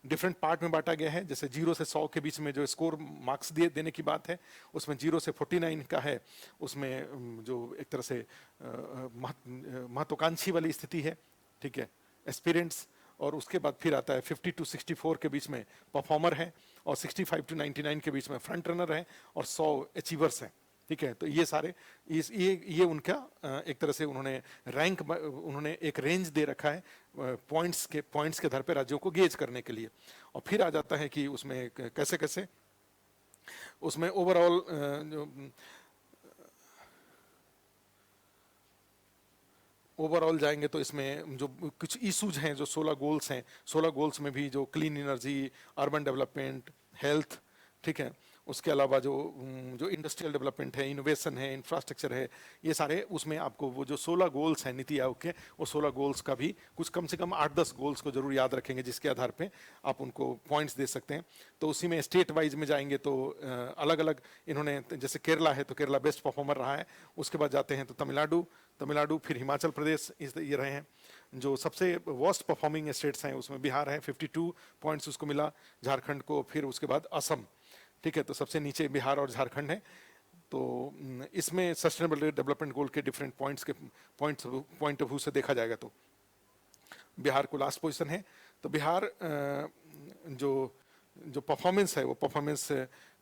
Speaker 1: डिफरेंट पार्ट में बांटा गया है। जैसे 0 से 100 के बीच में जो स्कोर मार्क्स देने की बात है, उसमें 0 से 49 का है, उसमें जो एक तरह से महत्वाकांक्षी वाली स्थिति है, ठीक है, एस्पिरेंट्स। और उसके बाद फिर आता है 50 टू 64 के बीच में परफॉर्मर है, और 65 टू 99 के बीच में फ्रंट रनर है, और 100 अचीवर्स हैं, ठीक है। तो ये सारे ये उनका एक तरह से उन्होंने रैंक, उन्होंने एक रेंज दे रखा है पॉइंट्स के आधार पर राज्यों को गेज करने के लिए। और फिर आ जाता है कि उसमें कैसे कैसे उसमें ओवरऑल जाएंगे, तो इसमें जो कुछ इशूज हैं, जो 16 गोल्स हैं, 16 गोल्स में भी जो clean energy, urban development, health, ठीक है, उसके अलावा जो इंडस्ट्रियल डेवलपमेंट है, इनोवेशन है, इंफ्रास्ट्रक्चर है, ये सारे उसमें आपको वो जो 16 गोल्स हैं नीति आयोग के, वो 16 गोल्स का भी कुछ कम से कम 8-10 गोल्स को जरूर याद रखेंगे, जिसके आधार पे आप उनको पॉइंट्स दे सकते हैं। तो उसी में स्टेट वाइज में जाएंगे तो अलग अलग इन्होंने, जैसे केरला है तो केरला बेस्ट परफॉर्मर रहा है, उसके बाद जाते हैं तो तमिलनाडु, फिर हिमाचल प्रदेश, ये रहे हैं। जो सबसे वर्स्ट परफॉर्मिंग स्टेट्स हैं उसमें बिहार है, 52 पॉइंट्स उसको मिला, झारखंड को, फिर उसके बाद असम, ठीक है। तो सबसे नीचे बिहार और झारखंड है। तो इसमें सस्टेनेबल डेवलपमेंट गोल के डिफरेंट पॉइंट ऑफ व्यू से देखा जाएगा तो बिहार को लास्ट पोजीशन है। तो बिहार जो परफॉर्मेंस है, वो परफॉर्मेंस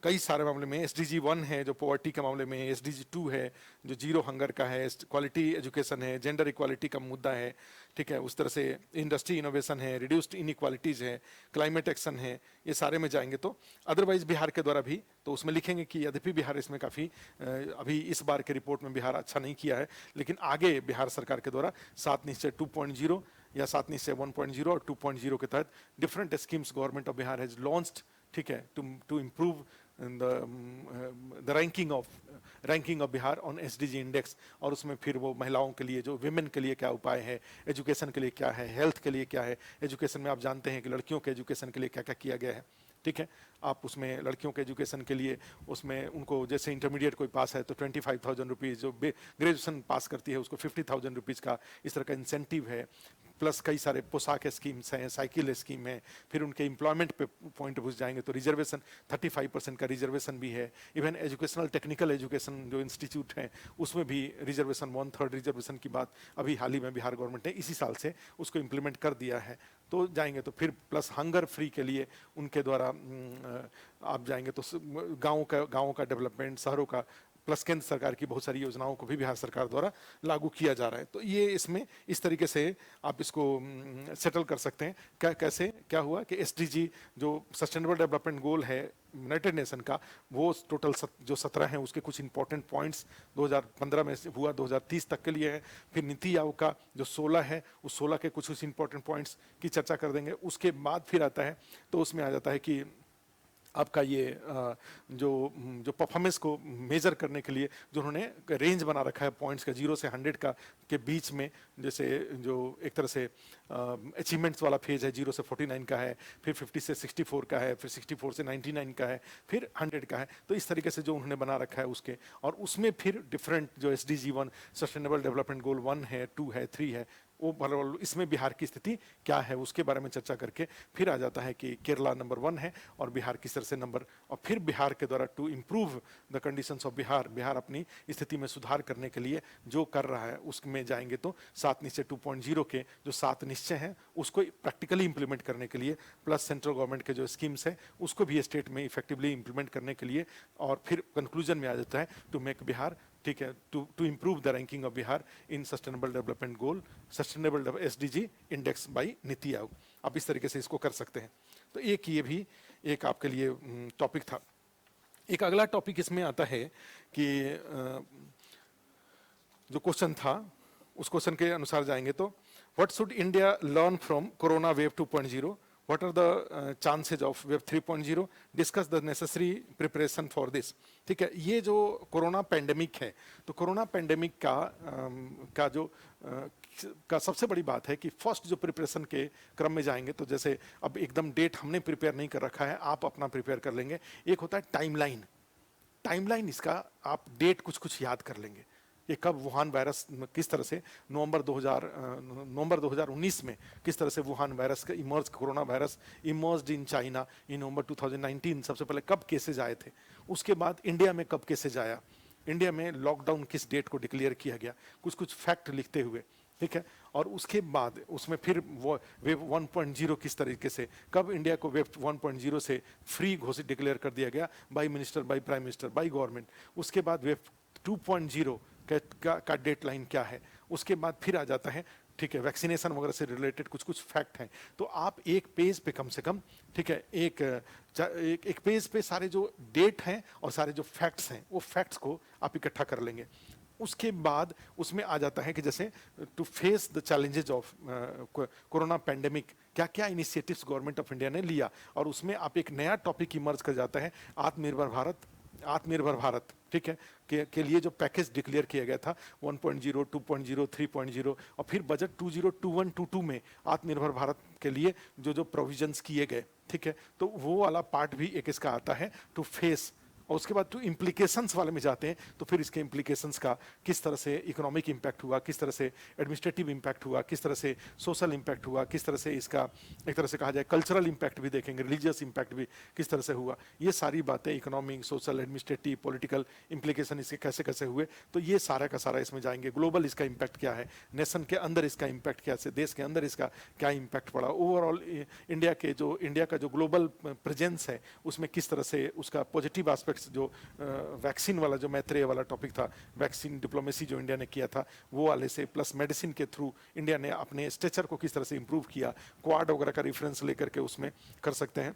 Speaker 1: कई सारे मामले में, एसडीजी 1 है जो पॉवर्टी के मामले में, एसडीजी 2 है जो जीरो हंगर का है, क्वालिटी एजुकेशन है, जेंडर इक्वालिटी का मुद्दा है, ठीक है, उस तरह से इंडस्ट्री इनोवेशन है, रिड्यूस्ड इनइक्वालिटीज है, क्लाइमेट एक्शन है, ये सारे में जाएंगे। तो अदरवाइज बिहार के द्वारा भी तो उसमें लिखेंगे कि यद्यपि बिहार इसमें काफ़ी अभी इस बार के रिपोर्ट में बिहार अच्छा नहीं किया है, लेकिन आगे बिहार सरकार के द्वारा 7 निश्चय 2.0 या 7 निश्चय 1.0 और 2.0 के तहत different schemes government of Bihar has launched, ठीक है, to improve the ranking of Bihar on SDG index, और उसमें फिर वो महिलाओं के लिए, जो विमेन के लिए क्या उपाय है, एजुकेशन के लिए क्या है, हेल्थ के लिए क्या है। एजुकेशन में आप जानते हैं कि लड़कियों के एजुकेशन के लिए क्या क्या किया गया है, ठीक है। आप उसमें लड़कियों के एजुकेशन के लिए उसमें उनको जैसे इंटरमीडिएट कोई पास है तो 25,000 रुपीज़, जो ग्रेजुएशन पास करती है उसको 50,000 रुपीज़ का इस तरह का इंसेंटिव है। प्लस कई सारे पोशाक स्कीम्स हैं, साइकिल स्कीम है। फिर उनके एम्प्लॉयमेंट पे पॉइंट घुस जाएंगे तो रिजर्वेशन 35% का रिजर्वेशन भी है। इवन एजुकेशनल टेक्निकल एजुकेशन जो इंस्टीट्यूट हैं उसमें भी रिजर्वेशन 1/3 रिजर्वेशन की बात अभी हाल ही में बिहार गवर्नमेंट ने इसी साल से उसको इम्प्लीमेंट कर दिया है। तो जाएंगे तो फिर प्लस हंगर फ्री के लिए उनके द्वारा आप जाएंगे तो गाँव का डेवलपमेंट, शहरों का, प्लस केंद्र सरकार की बहुत सारी योजनाओं को भी बिहार सरकार द्वारा लागू किया जा रहा है। तो ये इसमें इस तरीके से आप इसको सेटल कर सकते हैं। कैसे क्या हुआ कि एसडीजी जो सस्टेनेबल डेवलपमेंट गोल है यूनाइटेड नेशन का, वो टोटल जो 17 हैं उसके कुछ इंपॉर्टेंट पॉइंट्स 2015 में हुआ 2030 तक के लिए है। फिर नीति आयोग का जो 16 है उस 16 के कुछ इंपॉर्टेंट पॉइंट्स की चर्चा कर देंगे। उसके बाद फिर आता है तो उसमें आ जाता है कि आपका ये जो परफॉर्मेंस को मेजर करने के लिए जो उन्होंने रेंज बना रखा है पॉइंट्स का 0 से 100 का के बीच में, जैसे जो एक तरह से अचीवमेंट्स वाला फेज है 0 से 49 का है, फिर 50 से 64 का है, फिर 64 से 99 का है, फिर 100 का है। तो इस तरीके से जो उन्होंने बना रखा है उसके, और उसमें फिर डिफरेंट जो SDG 1 सस्टेनेबल डेवलपमेंट गोल 1 है, 2 है, 3 है, वो इसमें बिहार की स्थिति क्या है उसके बारे में चर्चा करके फिर आ जाता है कि केरला नंबर 1 है और बिहार किस तरह से नंबर, और फिर बिहार के द्वारा to improve the conditions of Bihar, Bihar अपनी स्थिति में सुधार करने के लिए जो कर रहा है उसमें जाएंगे तो 7 निश्चय 2.0 के जो 7 निश्चय हैं उसको प्रैक्टिकली इंप्लीमेंट करने के लिए, प्लस सेंट्रल गवर्नमेंट के जो स्कीम्स है उसको भी स्टेट में इफेक्टिवली इंप्लीमेंट करने के लिए, और फिर कंक्लूजन में आ जाता है टू मेक बिहार, ठीक है, to improve the ranking of Bihar in sustainable development goal, sustainable SDG index by NITI Aayog. आप इस तरीके से इसको कर सकते हैं। तो एक ये भी एक आपके लिए टॉपिक था। एक अगला टॉपिक इसमें आता है कि जो क्वेश्चन था उस क्वेश्चन के अनुसार जाएंगे तो what should India learn from corona wave 2.0, what are the chances of wave 3.0, discuss the necessary preparation for this। ठीक है, ये जो कोरोना पेंडेमिक है तो कोरोना पेंडेमिक का जो का सबसे बड़ी बात है कि फर्स्ट जो प्रिपरेशन के क्रम में जाएंगे तो जैसे अब एकदम डेट हमने प्रिपेयर नहीं कर रखा है, आप अपना प्रिपेयर कर लेंगे। एक होता है टाइमलाइन इसका आप डेट कुछ याद कर लेंगे। ये कब वुहान वायरस किस तरह से नवंबर 2019 में किस तरह से वुहान वायरस का corona virus emerged in China in November 2019, सबसे पहले कब केसेज आए थे, उसके बाद इंडिया में कब केसेज आया, इंडिया में लॉकडाउन किस डेट को डिक्लेयर किया गया, कुछ फैक्ट लिखते हुए, ठीक है। और उसके बाद उसमें फिर वो वेव 1.0 किस तरीके से, कब इंडिया को वेव 1.0 से फ्री घोषित डिक्लेयर कर दिया गया by minister, by prime minister, by government. उसके बाद वेव 2.0 का डेडलाइन क्या है, उसके बाद फिर आ जाता है, ठीक है, वैक्सीनेशन वगैरह से रिलेटेड कुछ फैक्ट हैं। तो आप एक पेज पे कम से कम, ठीक है, एक पेज पे सारे जो डेट हैं और सारे जो फैक्ट्स हैं वो फैक्ट्स को आप इकट्ठा कर लेंगे। उसके बाद उसमें आ जाता है कि जैसे to face the challenges of corona pandemic क्या क्या इनिशिएटिव्स गवर्नमेंट ऑफ इंडिया ने लिया, और उसमें आप एक नया टॉपिक इमर्ज कर जाता है आत्मनिर्भर भारत, ठीक है, के लिए जो पैकेज डिक्लेयर किया गया था 1.0, 2.0, 3.0, और फिर बजट 2021-22 में आत्मनिर्भर भारत के लिए जो प्रोविजंस किए गए, ठीक है। तो वो वाला पार्ट भी एक इसका आता है टू फेस, और उसके बाद तो इम्प्लीकेशंस वाले में जाते हैं तो फिर इसके इम्प्लीकेशंस का किस तरह से इकोनॉमिक इम्पैक्ट हुआ, किस तरह से एडमिनिस्ट्रेटिव इम्पैक्ट हुआ, किस तरह से सोशल इम्पैक्ट हुआ, किस तरह से इसका एक तरह से कहा जाए कल्चरल इम्पैक्ट भी देखेंगे, रिलीजियस इम्पैक्ट भी किस तरह से हुआ। ये सारी बातें economic, social, administrative, political implication इसके कैसे कैसे हुए, तो ये सारा का सारा इसमें जाएंगे। ग्लोबल इसका इम्पैक्ट क्या है, नेशन के अंदर इसका इम्पैक्ट क्या है, देश के अंदर इसका क्या इम्पैक्ट पड़ा, ओवरऑल इंडिया का जो ग्लोबल प्रेजेंस है उसमें किस तरह से उसका पॉजिटिव एस्पेक्ट्स, जो वैक्सीन वाला जो मैत्रेय वाला टॉपिक था, वैक्सीन डिप्लोमेसी जो इंडिया ने किया था वो वाले से, प्लस मेडिसिन के थ्रू इंडिया ने अपने स्ट्रेचर को किस तरह से इंप्रूव किया, क्वाड वगैरह का रेफरेंस लेकर के उसमें कर सकते हैं,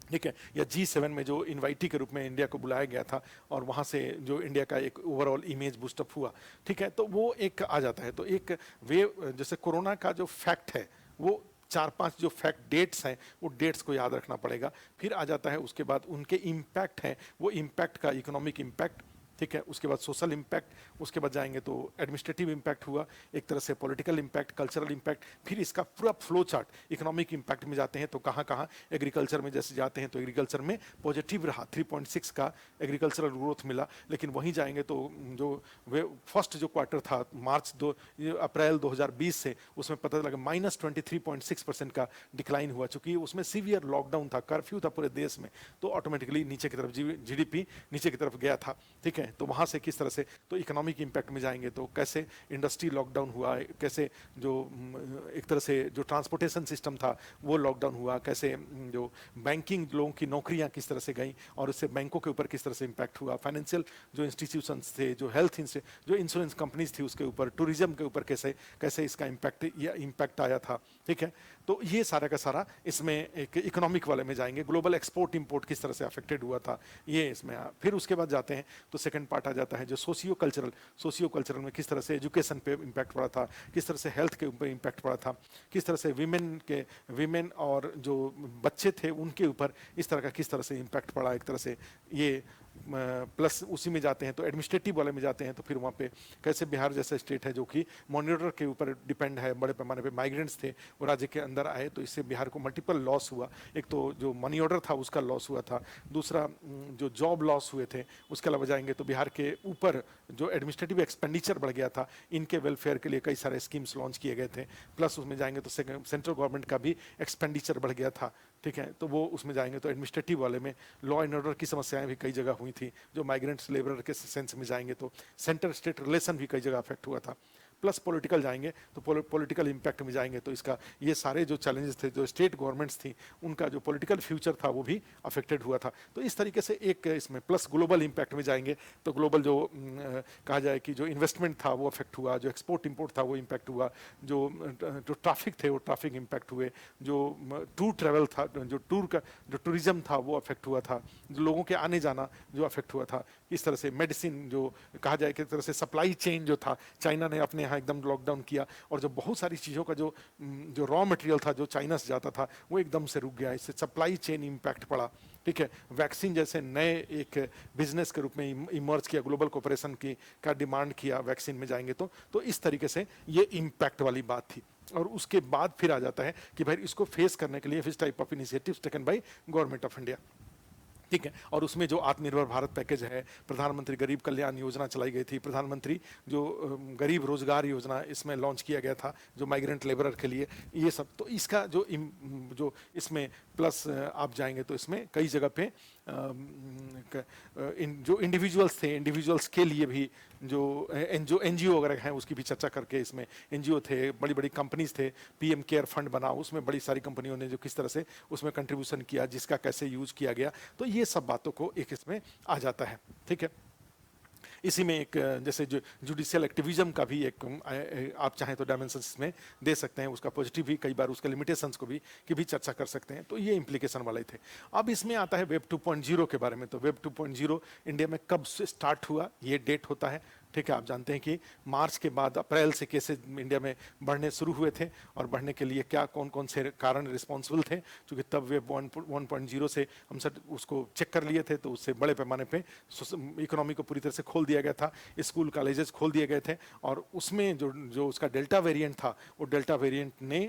Speaker 1: ठीक है। या G7 में जो इनवाइटी के रूप में इंडिया को बुलाया गया था और वहाँ से जो इंडिया का एक ओवरऑल इमेज बूस्टअप हुआ, ठीक है, तो वो एक आ जाता है। तो एक वेव जैसे कोरोना का जो फैक्ट है वो 4-5 जो फैक्ट डेट्स हैं वो डेट्स को याद रखना पड़ेगा। फिर आ जाता है उसके बाद उनके इम्पैक्ट हैं, वो इम्पैक्ट का इकोनॉमिक इम्पैक्ट, ठीक है, उसके बाद सोशल इम्पैक्ट, उसके बाद जाएंगे तो एडमिनिस्ट्रेटिव इम्पैक्ट हुआ, एक तरह से पॉलिटिकल इम्पैक्ट, कल्चरल इम्पैक्ट, फिर इसका पूरा फ्लो चार्ट इकोनॉमिक इम्पैक्ट में जाते हैं तो कहाँ कहाँ एग्रीकल्चर में जैसे जाते हैं तो एग्रीकल्चर में पॉजिटिव रहा, 3.6 का एग्रीकल्चरल ग्रोथ मिला। लेकिन वहीं जाएंगे तो जो फर्स्ट जो क्वार्टर था अप्रैल 2020 से, उसमें पता लगा -23.6% का डिक्लाइन हुआ, चूंकि उसमें सीवियर लॉकडाउन था, कर्फ्यू था पूरे देश में, तो ऑटोमेटिकली नीचे की तरफ जीडीपी नीचे की तरफ गया था, ठीक है। तो वहाँ से किस तरह से, तो इकोनॉमिक इम्पैक्ट में जाएंगे तो कैसे इंडस्ट्री लॉकडाउन हुआ, कैसे जो एक तरह से जो ट्रांसपोर्टेशन सिस्टम था वो लॉकडाउन हुआ, कैसे जो बैंकिंग लोगों की नौकरियां किस तरह से गई और उससे बैंकों के ऊपर किस तरह से इम्पैक्ट हुआ, फाइनेंशियल जो इंस्टीट्यूशंस थे, जो हेल्थ जो इंश्योरेंस कंपनीज थी उसके ऊपर, टूरिज्म के ऊपर कैसे कैसे इसका इम्पैक्ट आया था, ठीक है। तो ये सारा का सारा इसमें एक इकोनॉमिक वाले में जाएंगे, ग्लोबल एक्सपोर्ट इंपोर्ट किस तरह से अफेक्टेड हुआ था ये इसमें। फिर उसके बाद जाते हैं तो सेकंड पार्ट आ जाता है जो सोशियो कल्चरल में किस तरह से एजुकेशन पे इम्पैक्ट पड़ा था, किस तरह से हेल्थ के ऊपर इम्पैक्ट पड़ा था, किस तरह से विमेन और जो बच्चे थे उनके ऊपर इस तरह का किस तरह से इम्पैक्ट पड़ा एक तरह से ये। प्लस उसी में जाते हैं तो एडमिनिस्ट्रेटिव वाले में जाते हैं तो फिर वहाँ पे कैसे बिहार जैसा स्टेट है जो कि मॉनिटर के ऊपर डिपेंड है, बड़े पैमाने पे माइग्रेंट्स थे वो राज्य के अंदर आए, तो इससे बिहार को मल्टीपल लॉस हुआ। एक तो जो मनी ऑर्डर था उसका लॉस हुआ था, दूसरा जो जॉब लॉस हुए थे, उसके अलावा जाएंगे तो बिहार के ऊपर जो एडमिनिस्ट्रेटिव एक्सपेंडिचर बढ़ गया था, इनके वेलफेयर के लिए कई सारे स्कीम्स लॉन्च किए गए थे। प्लस उसमें जाएंगे तो सेंट्रल गवर्नमेंट का भी एक्सपेंडिचर बढ़ गया था, ठीक है। तो वो उसमें जाएंगे तो एडमिनिस्ट्रेटिव वाले में लॉ एंड ऑर्डर की समस्याएं भी कई जगह हुई थी, जो माइग्रेंट्स लेबर के सेंस में जाएंगे तो सेंटर स्टेट रिलेशन भी कई जगह अफेक्ट हुआ था। प्लस पॉलिटिकल जाएंगे तो पॉलिटिकल इम्पैक्ट में जाएंगे तो इसका ये सारे जो चैलेंजेस थे, जो स्टेट गवर्नमेंट्स थी उनका जो पॉलिटिकल फ्यूचर था वो भी अफेक्टेड हुआ था। तो इस तरीके से एक इसमें प्लस ग्लोबल इम्पैक्ट में जाएंगे तो ग्लोबल जो कहा जाए कि जो इन्वेस्टमेंट था वो अफेक्ट हुआ, जो एक्सपोर्ट इंपोर्ट था वो इम्पैक्ट हुआ, जो ट्रैफिक थे वो ट्रैफिक इम्पैक्ट हुए, जो टूर ट्रैवल था, जो टूरिज्म था वो अफेक्ट हुआ था, जो लोगों के आने जाना जो अफेक्ट हुआ था। इस तरह से मेडिसिन जो कहा जाए कि तरह से सप्लाई चेन जो था, चाइना ने अपने यहाँ एकदम लॉकडाउन किया और जो बहुत सारी चीज़ों का जो रॉ मटेरियल था जो चाइना से जाता था वो एकदम से रुक गया, इससे सप्लाई चेन इम्पैक्ट पड़ा, ठीक है। वैक्सीन जैसे नए एक बिजनेस के रूप में इमर्ज किया, ग्लोबल कोऑपरेशन की का डिमांड किया वैक्सीन में जाएंगे तो इस तरीके से ये इम्पैक्ट वाली बात थी। और उसके बाद फिर आ जाता है कि भाई इसको फेस करने के लिए which type of initiatives taken by government of India, ठीक है। और उसमें जो आत्मनिर्भर भारत पैकेज है, प्रधानमंत्री गरीब कल्याण योजना चलाई गई थी, प्रधानमंत्री जो गरीब रोजगार योजना इसमें लॉन्च किया गया था जो माइग्रेंट लेबरर के लिए, ये सब। तो इसका जो इसमें प्लस आप जाएंगे तो इसमें कई जगह पे जो इंडिविजुअल्स थे, इंडिविजुअल्स के लिए भी जो एनजीओ वगैरह हैं उसकी भी चर्चा करके, इसमें एनजीओ थे, बड़ी बड़ी कंपनीज थे, पीएम केयर फंड बना, उसमें बड़ी सारी कंपनियों ने जो किस तरह से उसमें कंट्रीब्यूशन किया, जिसका कैसे यूज किया गया, तो ये सब बातों को एक इसमें आ जाता है, ठीक है। इसी में एक जैसे जो जुडिशियल एक्टिविज्म का भी एक आप चाहें तो डायमेंशंस में दे सकते हैं, उसका पॉजिटिव भी, कई बार उसके लिमिटेशंस को भी की भी चर्चा कर सकते हैं। तो ये इम्प्लीकेशन वाले थे। अब इसमें आता है वेब 2.0 के बारे में। तो वेब 2.0 इंडिया में कब से स्टार्ट हुआ, ये डेट होता है, ठीक है। आप जानते हैं कि मार्च के बाद अप्रैल से केसेस इंडिया में बढ़ने शुरू हुए थे और बढ़ने के लिए क्या कौन कौन से कारण रिस्पॉन्सिबल थे, क्योंकि तब वेब 1.0 से हम सब उसको चेक कर लिए थे, तो उससे बड़े पैमाने पे इकोनॉमी को पूरी तरह से खोल दिया गया था, स्कूल कॉलेजेस खोल दिए गए थे। और उसमें जो उसका डेल्टा वेरिएंट था, वो डेल्टा वेरिएंट ने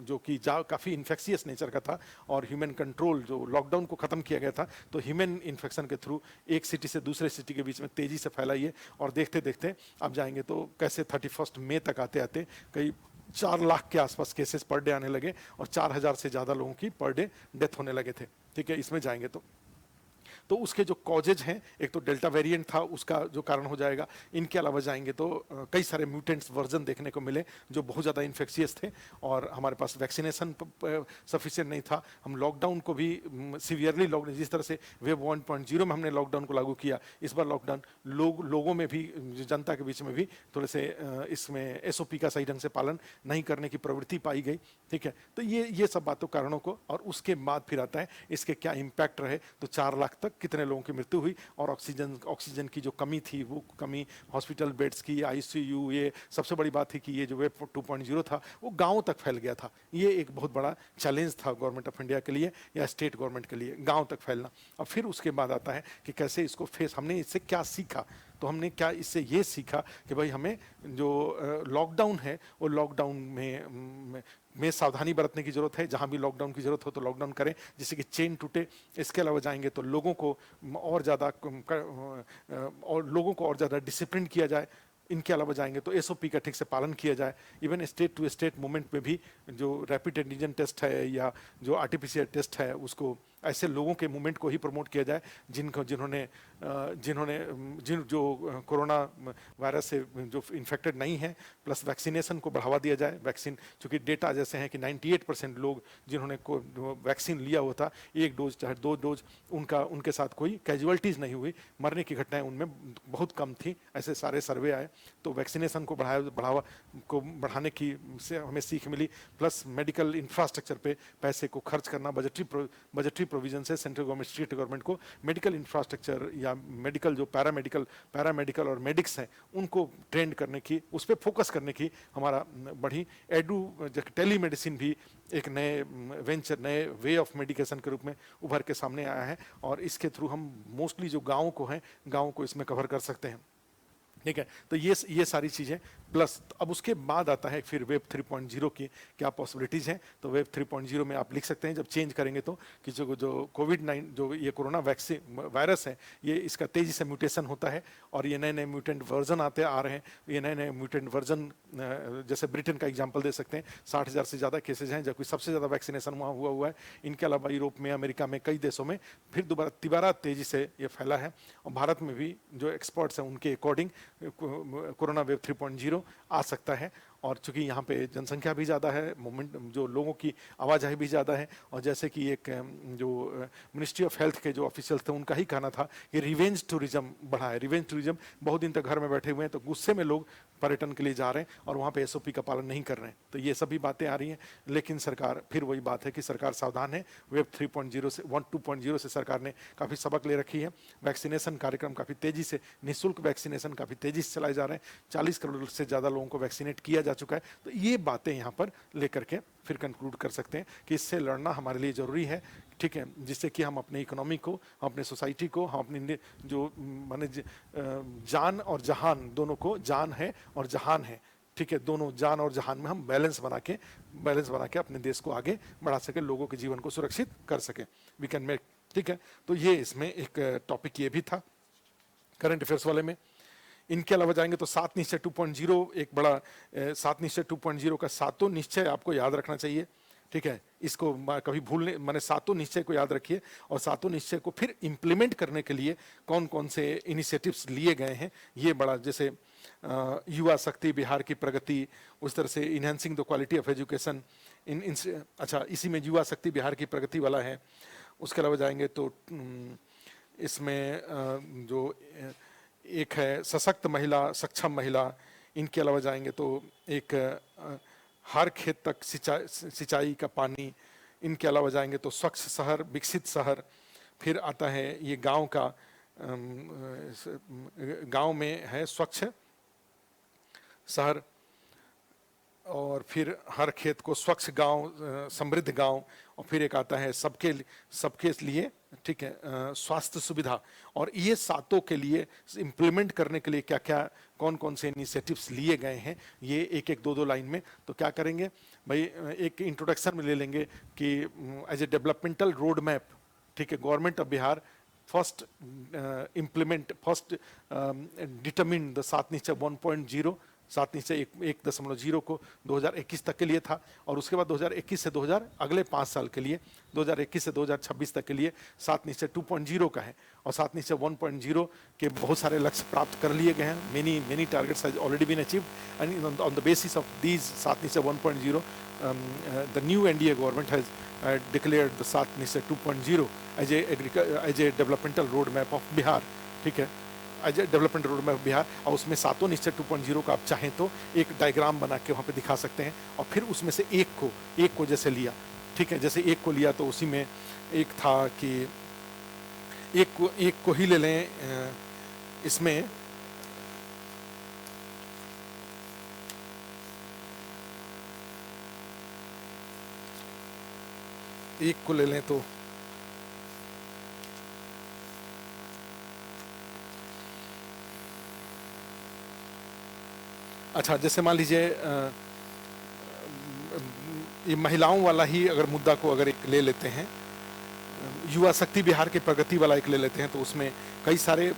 Speaker 1: जो कि काफ़ी इन्फेक्शियस नेचर का था और ह्यूमन कंट्रोल, जो लॉकडाउन को ख़त्म किया गया था, तो ह्यूमन इन्फेक्शन के थ्रू एक सिटी से दूसरे सिटी के बीच में तेज़ी से फैलाइए। और देखते देखते आप जाएंगे तो कैसे 31 मई तक आते आते कई 4 लाख के आसपास केसेस पर डे आने लगे और 4000 से ज़्यादा लोगों की पर डे डेथ होने लगे थे, ठीक है। इसमें जाएंगे तो उसके जो कॉजेज हैं, एक तो डेल्टा वेरिएंट था, उसका जो कारण हो जाएगा। इनके अलावा जाएंगे तो कई सारे म्यूटेंट्स वर्जन देखने को मिले जो बहुत ज़्यादा इन्फेक्शियस थे और हमारे पास वैक्सीनेशन सफिशिएंट नहीं था। हम लॉकडाउन को भी सीवियरली लॉकडाउन, जिस तरह से वेब 1.0 में हमने लॉकडाउन को लागू किया, इस बार लॉकडाउन लोगों में भी, जनता के बीच में भी थोड़े से इसमें SOP का सही ढंग से पालन नहीं करने की प्रवृत्ति पाई गई, ठीक है। तो ये सब बातों कारणों को, और उसके बाद फिर आता है इसके क्या इम्पैक्ट रहे। तो 4 लाख तक कितने लोगों की मृत्यु हुई, और ऑक्सीजन की जो कमी थी वो कमी, हॉस्पिटल बेड्स की, आईसीयू, ये सबसे बड़ी बात थी कि ये जो वेब 2.0 था वो गाँव तक फैल गया था। ये एक बहुत बड़ा चैलेंज था गवर्नमेंट ऑफ इंडिया के लिए या स्टेट गवर्नमेंट के लिए, गाँव तक फैलना। और फिर उसके बाद आता है कि कैसे इसको फेस, हमने इससे क्या सीखा। तो हमने क्या इससे ये सीखा कि भाई हमें जो लॉकडाउन है वो लॉकडाउन में सावधानी बरतने की जरूरत है। जहां भी लॉकडाउन की जरूरत हो तो लॉकडाउन करें जिससे कि चेन टूटे। इसके अलावा जाएंगे तो लोगों को और ज़्यादा डिसिप्लिन किया जाए। इनके अलावा जाएंगे तो एसओपी का ठीक से पालन किया जाए। Even state to state movement में भी जो रैपिड एंटीजन टेस्ट है या जो आरटीपीसीआर टेस्ट है उसको ऐसे लोगों के मूवमेंट को ही प्रमोट किया जाए जिन जो कोरोना वायरस से जो इन्फेक्टेड नहीं है। प्लस वैक्सीनेशन को बढ़ावा दिया जाए। वैक्सीन, चूंकि डेटा जैसे हैं कि 98% लोग जिन्होंने वैक्सीन लिया हुआ था, 1 डोज चाहे 2 डोज, उनके साथ कोई कैजुअलिटीज़ नहीं हुई, मरने की घटनाएं उनमें बहुत कम थी। ऐसे सारे सर्वे आए। तो वैक्सीनेशन को बढ़ाने की से हमें सीख मिली। प्लस मेडिकल इंफ्रास्ट्रक्चर पे पैसे को खर्च करना, बजटरी प्रोविजन से सेंट्रल गवर्नमेंट स्टेट गवर्नमेंट को मेडिकल इंफ्रास्ट्रक्चर या मेडिकल जो पैरामेडिकल और मेडिक्स हैं उनको ट्रेंड करने की, उस पर फोकस करने की हमारा बढ़ी। टेली मेडिसिन भी एक नए वेंचर, नए वे ऑफ मेडिकेशन के रूप में उभर के सामने आया है, और इसके थ्रू हम मोस्टली जो गाँव को इसमें कवर कर सकते हैं। ठीक है, तो ये सारी चीज़ें। प्लस अब उसके बाद आता है फिर वेब 3.0 की क्या पॉसिबिलिटीज़ हैं। तो वेब 3.0 में आप लिख सकते हैं जब चेंज करेंगे तो कि जो कोविड-9 जो ये कोरोना वायरस है, ये इसका तेज़ी से म्यूटेशन होता है और ये नए नए म्यूटेंट वर्जन आ रहे हैं। ये नए नए म्यूटेंट वर्जन, जैसे ब्रिटेन का एग्जाम्पल दे सकते हैं, 60,000 से ज़्यादा केसेज हैं, जबकि सबसे ज़्यादा वैक्सीनेशन वहाँ हुआ है। इनके अलावा यूरोप में, अमेरिका में, कई देशों में फिर दोबारा तेज़ी से ये फैला है। और भारत में भी जो एक्सपर्ट्स हैं उनके अकॉर्डिंग कोरोना वेव 3.0 आ सकता है। और चूंकि यहाँ पे जनसंख्या भी ज़्यादा है, मूवमेंट जो लोगों की आवाजाही भी ज़्यादा है, और जैसे कि एक जो मिनिस्ट्री ऑफ हेल्थ के जो ऑफिशियल थे उनका ही कहना था कि रिवेंज टूरिज्म बढ़ा है। रिवेंज टूरिज्म, बहुत दिन तक घर में बैठे हुए हैं तो गुस्से में लोग पर्यटन के लिए जा रहे हैं और वहाँ पे एसओपी का पालन नहीं कर रहे हैं। तो ये सभी बातें आ रही हैं, लेकिन सरकार, फिर वही बात है कि सरकार सावधान है। वेब 3.0 से 2.0 से सरकार ने काफ़ी सबक ले रखी है। वैक्सीनेशन कार्यक्रम काफ़ी तेज़ी से, निःशुल्क वैक्सीनेशन काफ़ी तेज़ी से चलाए जा रहे हैं। 40 करोड़ से ज़्यादा लोगों को वैक्सीनेट किया जा चुका है। तो ये बातें यहाँ पर लेकर के फिर कंक्लूड कर सकते हैं कि इससे लड़ना हमारे लिए ज़रूरी है। ठीक है, जिससे कि हम अपने इकोनॉमी को, हम अपने सोसाइटी को, हम अपने जो माने जान और जहान, दोनों को, जान है और जहान है, ठीक है, दोनों जान और जहान में हम बैलेंस बना के अपने देश को आगे बढ़ा सके, लोगों के जीवन को सुरक्षित कर सके। We can make. ठीक है, तो ये इसमें एक टॉपिक ये भी था करंट अफेयर्स वाले में। इनके अलावा जाएंगे तो 7 निश्चय 2.0 एक बड़ा 7 निश्चय 2.0 का 7 निश्चय आपको याद रखना चाहिए। ठीक है, इसको कभी भूलने, माने 7 निश्चय को याद रखिए, और 7 निश्चय को फिर इम्प्लीमेंट करने के लिए कौन कौन से इनिशिएटिव्स लिए गए हैं, ये बड़ा, जैसे युवा शक्ति, बिहार की प्रगति, उस तरह से enhancing the quality of education, अच्छा, इसी में युवा शक्ति बिहार की प्रगति वाला है। उसके अलावा जाएंगे तो इसमें जो एक है सशक्त महिला, सक्षम महिला। इनके अलावा जाएंगे तो एक हर खेत तक सिंचाई का पानी। इनके अलावा जाएंगे तो स्वच्छ शहर, विकसित शहर। फिर आता है ये गांव का, गांव में है स्वच्छ शहर, और फिर हर खेत को स्वच्छ गांव, समृद्ध गांव। और फिर एक आता है सबके लिए, ठीक है, स्वास्थ्य सुविधा। और ये 7 के लिए इम्प्लीमेंट करने के लिए क्या क्या, कौन कौन से इनिशिएटिव्स लिए गए हैं, ये एक एक 2-2 लाइन में। तो क्या करेंगे भाई, एक इंट्रोडक्शन में ले लेंगे कि as a developmental road map, ठीक है, government of Bihar first determine the 7 Nishchay 1.0, 7 Nishchay 1.0 को 2021 तक के लिए था, और उसके बाद 2021 से 2000 अगले 5 साल के लिए, 2021 से 2026 तक के लिए 7 निश्चय 2.0 का है। और 7 निश्चय 1.0 के बहुत सारे लक्ष्य प्राप्त कर लिए गए हैं। Many targets has already been achieved, and on the basis of these 7 Nishchay 1.0 the new NDA government has declared the 7 Nishchay 2.0 as a developmental road map of Bihar. ठीक है, as a development road map Bihar. और उसमें 7 निश्चय 2.0 का आप चाहें तो एक डायग्राम बना के वहाँ पे दिखा सकते हैं, और फिर उसमें से एक को जैसे लिया, ठीक है, जैसे एक को लिया तो उसी में एक था कि एक को ही ले लें इसमें एक को ले लें तो अच्छा, जैसे मान लीजिए ये महिलाओं वाला ही अगर मुद्दा को अगर एक ले लेते हैं, युवा शक्ति बिहार के प्रगति वाला एक ले लेते हैं, तो उसमें कई सारे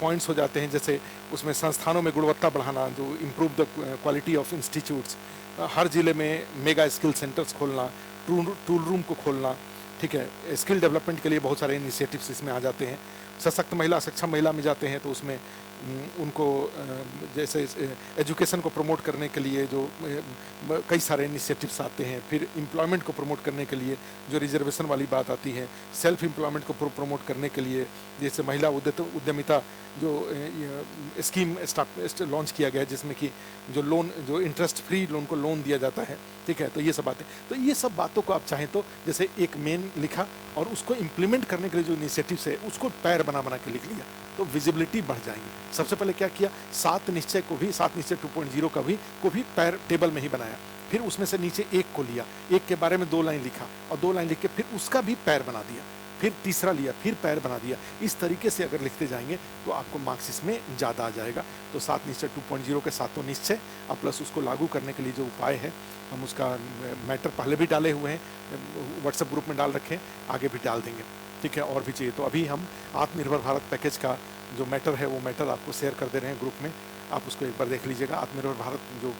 Speaker 1: पॉइंट्स हो जाते हैं। जैसे उसमें संस्थानों में गुणवत्ता बढ़ाना, जो improve the quality of institutes, हर जिले में मेगा स्किल सेंटर्स खोलना, टूल रूम को खोलना, ठीक है। स्किल डेवलपमेंट के लिए बहुत सारे इनिशिएटिव्स इसमें आ जाते हैं। सशक्त महिला, सक्षम महिला में जाते हैं तो उसमें उनको जैसे एजुकेशन को प्रमोट करने के लिए जो कई सारे इनिशिएटिव्स आते हैं। फिर एम्प्लॉयमेंट को प्रमोट करने के लिए जो रिजर्वेशन वाली बात आती है, सेल्फ एम्प्लॉयमेंट को प्रमोट करने के लिए जैसे महिला उद्यमिता जो स्कीम लॉन्च किया गया है, जिसमें कि जो लोन, जो इंटरेस्ट फ्री लोन को लोन दिया जाता है, ठीक है। तो ये सब बातें, तो ये सब बातों को आप चाहें तो जैसे एक मेन लिखा और उसको इम्प्लीमेंट करने के लिए जो इनिशिएटिव्स है उसको पैर बना बना के लिख लिया, तो विजिबिलिटी बढ़ जाएगी। सबसे पहले क्या किया, 7 निश्चय 2.0 का भी पैर टेबल में ही बनाया। फिर उसमें से नीचे एक को लिया, एक के बारे में 2 लाइन लिखा और 2 लाइन लिख के फिर उसका भी पैर बना दिया, फिर तीसरा लिया, फिर पैर बना दिया। इस तरीके से अगर लिखते जाएंगे तो आपको मार्क्स इसमें ज़्यादा आ जाएगा। तो 7 निश्चय 2.0 के 7 निश्चय और प्लस उसको लागू करने के लिए जो उपाय है, हम उसका मैटर पहले भी डाले हुए हैं, व्हाट्सएप ग्रुप में डाल रखे हैं, आगे भी डाल देंगे, ठीक है। और भी चाहिए तो अभी हम आत्मनिर्भर भारत पैकेज का जो मैटर है वो मैटर आपको शेयर कर दे रहे हैं ग्रुप में, आप उसको एक बार देख लीजिएगा। आत्मनिर्भर भारत जो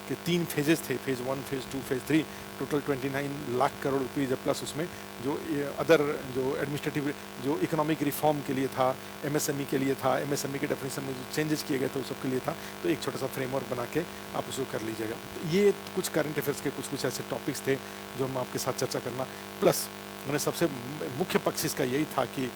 Speaker 1: के 3 फेजेस थे, phase 1, phase 2, phase 3, total 29 lakh crore रुपये, प्लस उसमें जो अदर जो एडमिनिस्ट्रेटिव जो इकोनॉमिक रिफॉर्म के लिए था, एमएसएमई के लिए था, एमएसएमई के डेफिनेशन में जो चेंजेस किए गए थे उस सब के लिए था। तो एक छोटा सा फ्रेमवर्क बना के आप उसको कर लीजिएगा। तो ये कुछ करंट अफेयर्स के कुछ ऐसे टॉपिक्स थे जो हम आपके साथ चर्चा करना, प्लस मैंने सबसे मुख्य पक्ष इसका यही था कि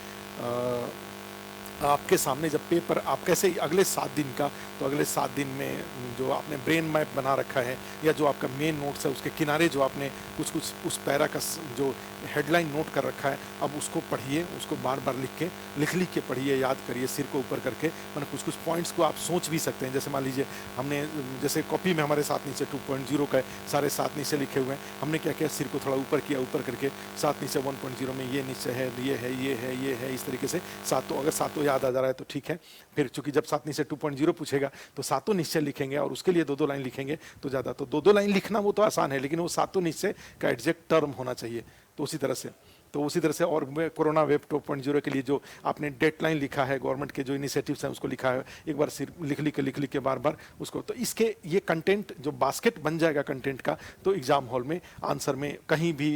Speaker 1: आपके सामने जब पेपर आप कैसे अगले 7 दिन का, तो अगले 7 दिन में जो आपने ब्रेन मैप बना रखा है या जो आपका मेन नोट्स है उसके किनारे जो आपने कुछ उस पैरा का जो हेडलाइन नोट कर रखा है, अब उसको पढ़िए, उसको बार बार लिख के पढ़िए, याद करिए सिर को ऊपर करके। मैंने कुछ कुछ पॉइंट्स को आप सोच भी सकते हैं। जैसे मान लीजिए हमने जैसे कॉपी में हमारे 7 निश्चय 2.0 का सारे 7 निश्चय लिखे हुए हैं, हमने क्या किया, सिर को थोड़ा ऊपर किया, ऊपर करके 7 निश्चय 1.0 में ये निश्चय है, ये है, ये है, ये है, इस तरीके से 7। तो अगर 7 याद आ जा रहा है तो ठीक है। फिर चूंकि जब 7 निश्चय 2.0 पूछेगा तो 7 निश्चय लिखेंगे और उसके लिए 2-2 लाइन लिखेंगे तो ज़्यादा। तो 2-2 लाइन लिखना वो तो आसान है, लेकिन वो 7 निश्चय का एग्जैक्ट टर्म होना चाहिए। तो उसी तरह से और कोरोना वेब 2.0 के लिए जो आपने डेडलाइन लिखा है, गवर्नमेंट के जो इनिशिएटिव्स हैं उसको लिखा है, एक बार सिर लिख के बार बार उसको, तो इसके ये कंटेंट जो बास्केट बन जाएगा कंटेंट का, तो एग्जाम हॉल में आंसर में कहीं भी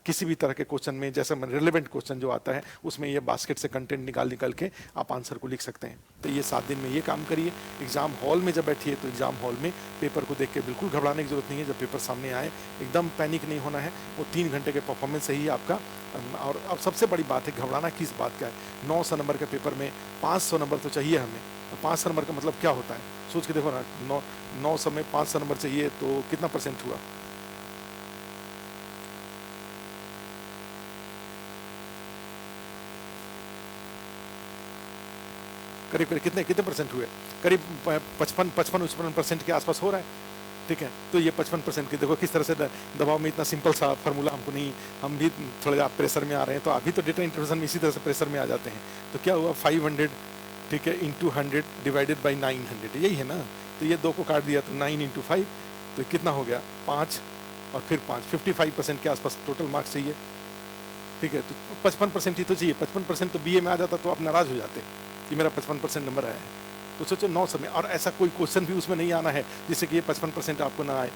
Speaker 1: किसी भी तरह के क्वेश्चन में, जैसे रिलेवेंट क्वेश्चन जो आता है उसमें ये बास्केट से कंटेंट निकाल के आप आंसर को लिख सकते हैं। तो ये 7 दिन में ये काम करिए। एग्जाम हॉल में जब बैठिए तो एग्जाम हॉल में पेपर को देख के बिल्कुल घबराने की जरूरत नहीं है। जब पेपर सामने आए एकदम पैनिक नहीं होना है। वो 3 घंटे के परफॉर्मेंस से ही आपका, और सबसे बड़ी बात है घबराना किस बात का है। 900 नंबर के पेपर में 500 नंबर तो चाहिए हमें। 500 नंबर का मतलब क्या होता है, सोच के देखो ना। 900 में 500 नंबर चाहिए तो कितना परसेंट हुआ? करीब कितने परसेंट हुए? करीब 55% के आसपास हो रहा है, ठीक है। तो ये 55% की देखो किस तरह से दबाव में, इतना सिंपल सा फार्मूला हमको नहीं, हम भी थोड़े आप प्रेशर में आ रहे हैं। तो अभी तो डेटा इंटरप्रिटेशन में इसी तरह से प्रेशर में आ जाते हैं। तो क्या हुआ, 500, ठीक है, इंटू 100 डिवाइडेड बाई 900, यही है ना। तो ये 2 को काट दिया तो 9 × 5, तो कितना हो गया 5 और फिर 5, 55% के आसपास टोटल मार्क्स चाहिए, ठीक है। तो 55% ही तो चाहिए। 55% तो बीए में आ जाता तो आप नाराज हो जाते कि मेरा 55% नंबर आया है। तो सोचो 900 में, और ऐसा कोई क्वेश्चन भी उसमें नहीं आना है जिससे कि ये 55% आपको ना आए,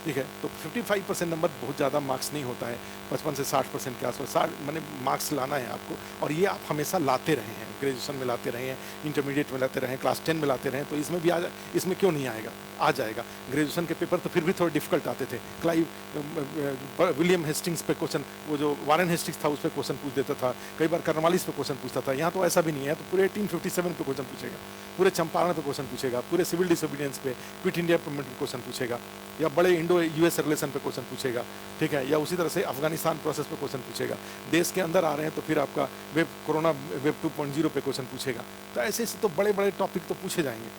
Speaker 1: ठीक है। तो 55% नंबर बहुत ज़्यादा मार्क्स नहीं होता है। 55 से 60% के आसपास 60 मैंने मार्क्स लाना है आपको, और ये आप हमेशा लाते रहे हैं। ग्रेजुएशन में लाते रहे हैं, इंटरमीडिएट में लाते रहे हैं, क्लास 10 में लाते रहे हैं, तो इसमें भी इसमें क्यों नहीं आएगा, आ जाएगा। ग्रेजुएशन के पेपर तो फिर भी थोड़े डिफिकल्ट आते थे। विलियम हेस्टिंग्स पे क्वेश्चन, वो जो वारेन हेस्टिंग्स था उस पर क्वेश्चन पूछ देता था, कई बार कर्नवालिस पे क्वेश्चन पूछता था। यहाँ तो ऐसा भी नहीं है, तो पूरे 1857 पे क्वेश्चन पूछेगा, पूरे चंपारण पे क्वेश्चन पूछेगा, पूरे सिविल डिसोबीडियंस पे, क्विट इंडिया मूवमेंट पे क्वेश्चन पूछेगा, या बड़े इंडो तो यूएस रिलेशन पे क्वेश्चन पूछेगा, ठीक है, या उसी तरह से अफगानिस्तान प्रोसेस पे क्वेश्चन पूछेगा। देश के अंदर आ रहे हैं तो फिर आपका कोरोना वेब 2.0 पे क्वेश्चन पूछेगा। तो ऐसे ऐसे तो बड़े बड़े टॉपिक तो पूछे जाएंगे,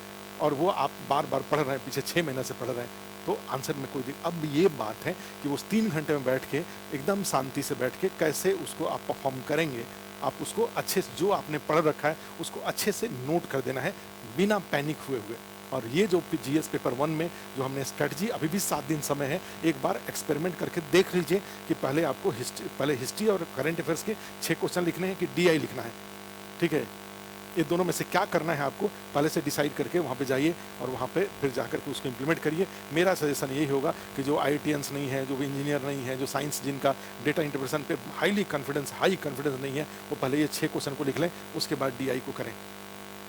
Speaker 1: और वो आप बार बार पढ़ रहे हैं, पीछे 6 महीने से पढ़ रहे हैं, तो आंसर में कोई अब ये बात है कि वो 3 घंटे में बैठ के एकदम शांति से बैठ के कैसे उसको आप परफॉर्म करेंगे, आप उसको अच्छे से जो आपने पढ़ रखा है उसको अच्छे से नोट कर देना है बिना पैनिक हुए हुए। और ये जो जीएस पेपर 1 में जो हमने स्ट्रेटजी, अभी भी 7 दिन समय है, एक बार एक्सपेरिमेंट करके देख लीजिए कि पहले आपको हिस्ट्री और करंट अफेयर्स के 6 क्वेश्चन लिखने हैं कि डीआई लिखना है, ठीक है। ये दोनों में से क्या करना है आपको पहले से डिसाइड करके वहाँ पे जाइए और वहाँ पे फिर जाकर के उसको इम्प्लीमेंट करिए। मेरा सजेशन यही होगा कि जो आईआईटीएंस नहीं है, जो भी इंजीनियर नहीं है, जो साइंस जिनका डेटा इंटरप्रिटेशन पे हाई कॉन्फिडेंस नहीं है, वो पहले ये 6 क्वेश्चन को लिख लें, उसके बाद डीआई को करें,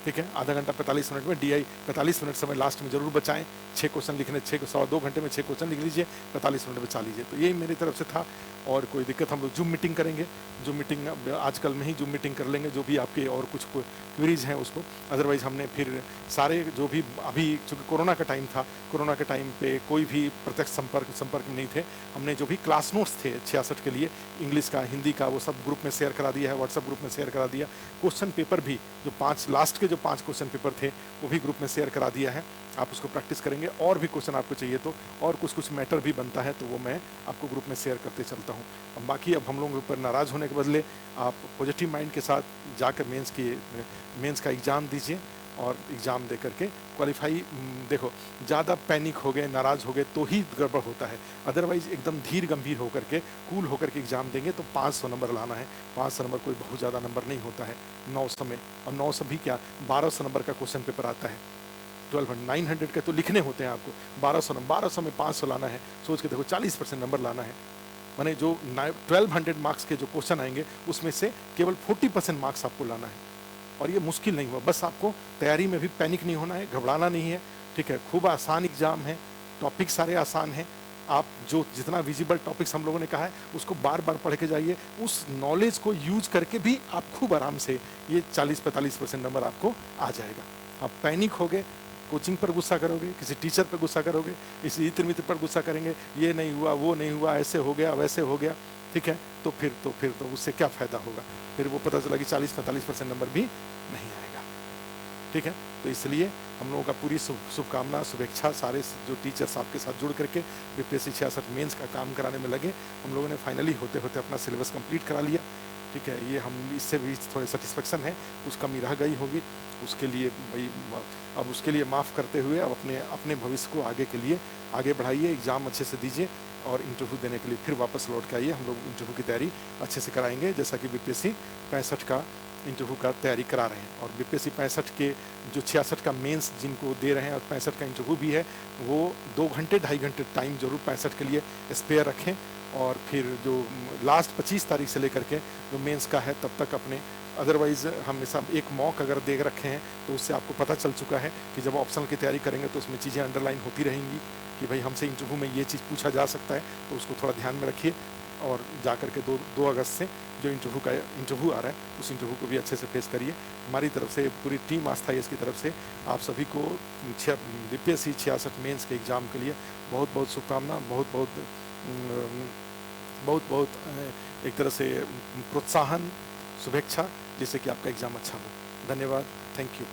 Speaker 1: ठीक है। आधा घंटा 45 मिनट में डीआई, 45 मिनट समय लास्ट में जरूर बचाएं। 6 क्वेश्चन लिखने, 2 घंटे में 6 क्वेश्चन लिख लीजिए, 45 मिनट बचा लीजिए। तो यही मेरी तरफ से था। और कोई दिक्कत हम लोग जूम मीटिंग करेंगे, जूम मीटिंग आजकल में ही जूम मीटिंग कर लेंगे, जो भी आपके और कुछ क्वेरीज हैं उसको। अदरवाइज हमने फिर सारे जो भी अभी चूँकि कोरोना का टाइम था, कोरोना के टाइम पे कोई भी प्रत्यक्ष संपर्क में नहीं थे, हमने जो भी क्लास नोट्स थे 66 के लिए, इंग्लिश का, हिंदी का, वो सब ग्रुप में शेयर करा दिया है, व्हाट्सएप ग्रुप में शेयर करा दिया। क्वेश्चन पेपर भी जो 5 लास्ट के जो 5 क्वेश्चन पेपर थे वो भी ग्रुप में शेयर करा दिया है, आप उसको प्रैक्टिस करेंगे। और भी क्वेश्चन आपको चाहिए तो, और कुछ मैटर भी बनता है तो वो मैं आपको ग्रुप में शेयर करते चलता हूँ। अब बाकी अब हम लोगों पर नाराज़ होने के बदले आप पॉजिटिव माइंड के साथ जाकर मेंस का एग्ज़ाम दीजिए, और एग्ज़ाम दे करके क्वालिफाई। देखो, ज़्यादा पैनिक हो गए, नाराज़ हो गए तो ही गड़बड़ होता है, अदरवाइज एकदम धीर गंभीर होकर के, कूल होकर के एग्ज़ाम देंगे तो 500 नंबर लाना है। 500 नंबर कोई बहुत ज़्यादा नंबर नहीं होता है 900 में। और 900 भी क्या, 1200 नंबर का क्वेश्चन पेपर आता है। 900 के तो लिखने होते हैं आपको, 1200 में 500 लाना है, सोच के देखो 40% नंबर लाना है। माने जो 1200 मार्क्स के जो क्वेश्चन आएंगे उसमें से केवल 40% मार्क्स आपको लाना है। और ये मुश्किल नहीं हुआ, बस आपको तैयारी में भी पैनिक नहीं होना है, घबराना नहीं है, ठीक है। खूब आसान एग्जाम है, टॉपिक सारे आसान हैं। आप जो जितना विजिबल टॉपिक्स हम लोगों ने कहा है उसको बार बार पढ़ के जाइए, उस नॉलेज को यूज करके भी आप खूब आराम से ये 40-45% नंबर आपको आ जाएगा। आप पैनिक हो गए, कोचिंग पर गुस्सा करोगे, किसी टीचर पर गुस्सा करोगे, किसी इतर मित्र पर गुस्सा करेंगे, ये नहीं हुआ, वो नहीं हुआ, ऐसे हो गया, वैसे हो गया, ठीक है, तो फिर तो उससे क्या फ़ायदा होगा। फिर वो पता चला कि 40-45% नंबर भी नहीं आएगा, ठीक है। तो इसलिए हम लोगों का पूरी शुभकामना, शुभेच्छा, सारे जो टीचर्स आपके साथ जुड़ करके बीपीएससी 66 मेंस का काम कराने में लगे। हम लोगों ने फाइनली होते होते अपना सिलेबस कंप्लीट करा लिया, ठीक है। ये हम इससे भी थोड़े सेटिस्फेक्शन है, कुछ कमी रह गई होगी, उसके लिए भाई अब उसके लिए माफ़ करते हुए अब अपने भविष्य को आगे के लिए आगे बढ़ाइए, एग्ज़ाम अच्छे से दीजिए, और इंटरव्यू देने के लिए फिर वापस लौट के आइए। हम लोग इंटरव्यू की तैयारी अच्छे से कराएंगे, जैसा कि बीपीएससी 65 का इंटरव्यू का तैयारी करा रहे हैं। और बीपीएससी 65 के जो 66 का मेंस जिनको दे रहे हैं और 65 का इंटरव्यू भी है, वो 2 घंटे 2.5 घंटे टाइम जरूर 65 के लिए स्पेयर रखें। और फिर जो लास्ट 25 तारीख से लेकर के जो मेंस का है तब तक अपने, अदरवाइज़ हमेशा एक मॉक अगर देख रखे हैं तो उससे आपको पता चल चुका है कि जब ऑप्शनल की तैयारी करेंगे तो उसमें चीज़ें अंडरलाइन होती रहेंगी कि भाई हमसे इंटरव्यू में ये चीज़ पूछा जा सकता है, तो उसको थोड़ा ध्यान में रखिए। और जा कर के 2 अगस्त से जो इंटरव्यू आ रहा है उस इंटरव्यू को भी अच्छे से फेस करिए। हमारी तरफ से, पूरी टीम आस्था इसकी तरफ से आप सभी को बीपीएससी 66 मेंस के एग्ज़ाम के लिए बहुत बहुत शुभकामना, बहुत एक तरह से प्रोत्साहन, शुभेच्छा, जिससे कि आपका एग्ज़ाम अच्छा हो। धन्यवाद, थैंक यू।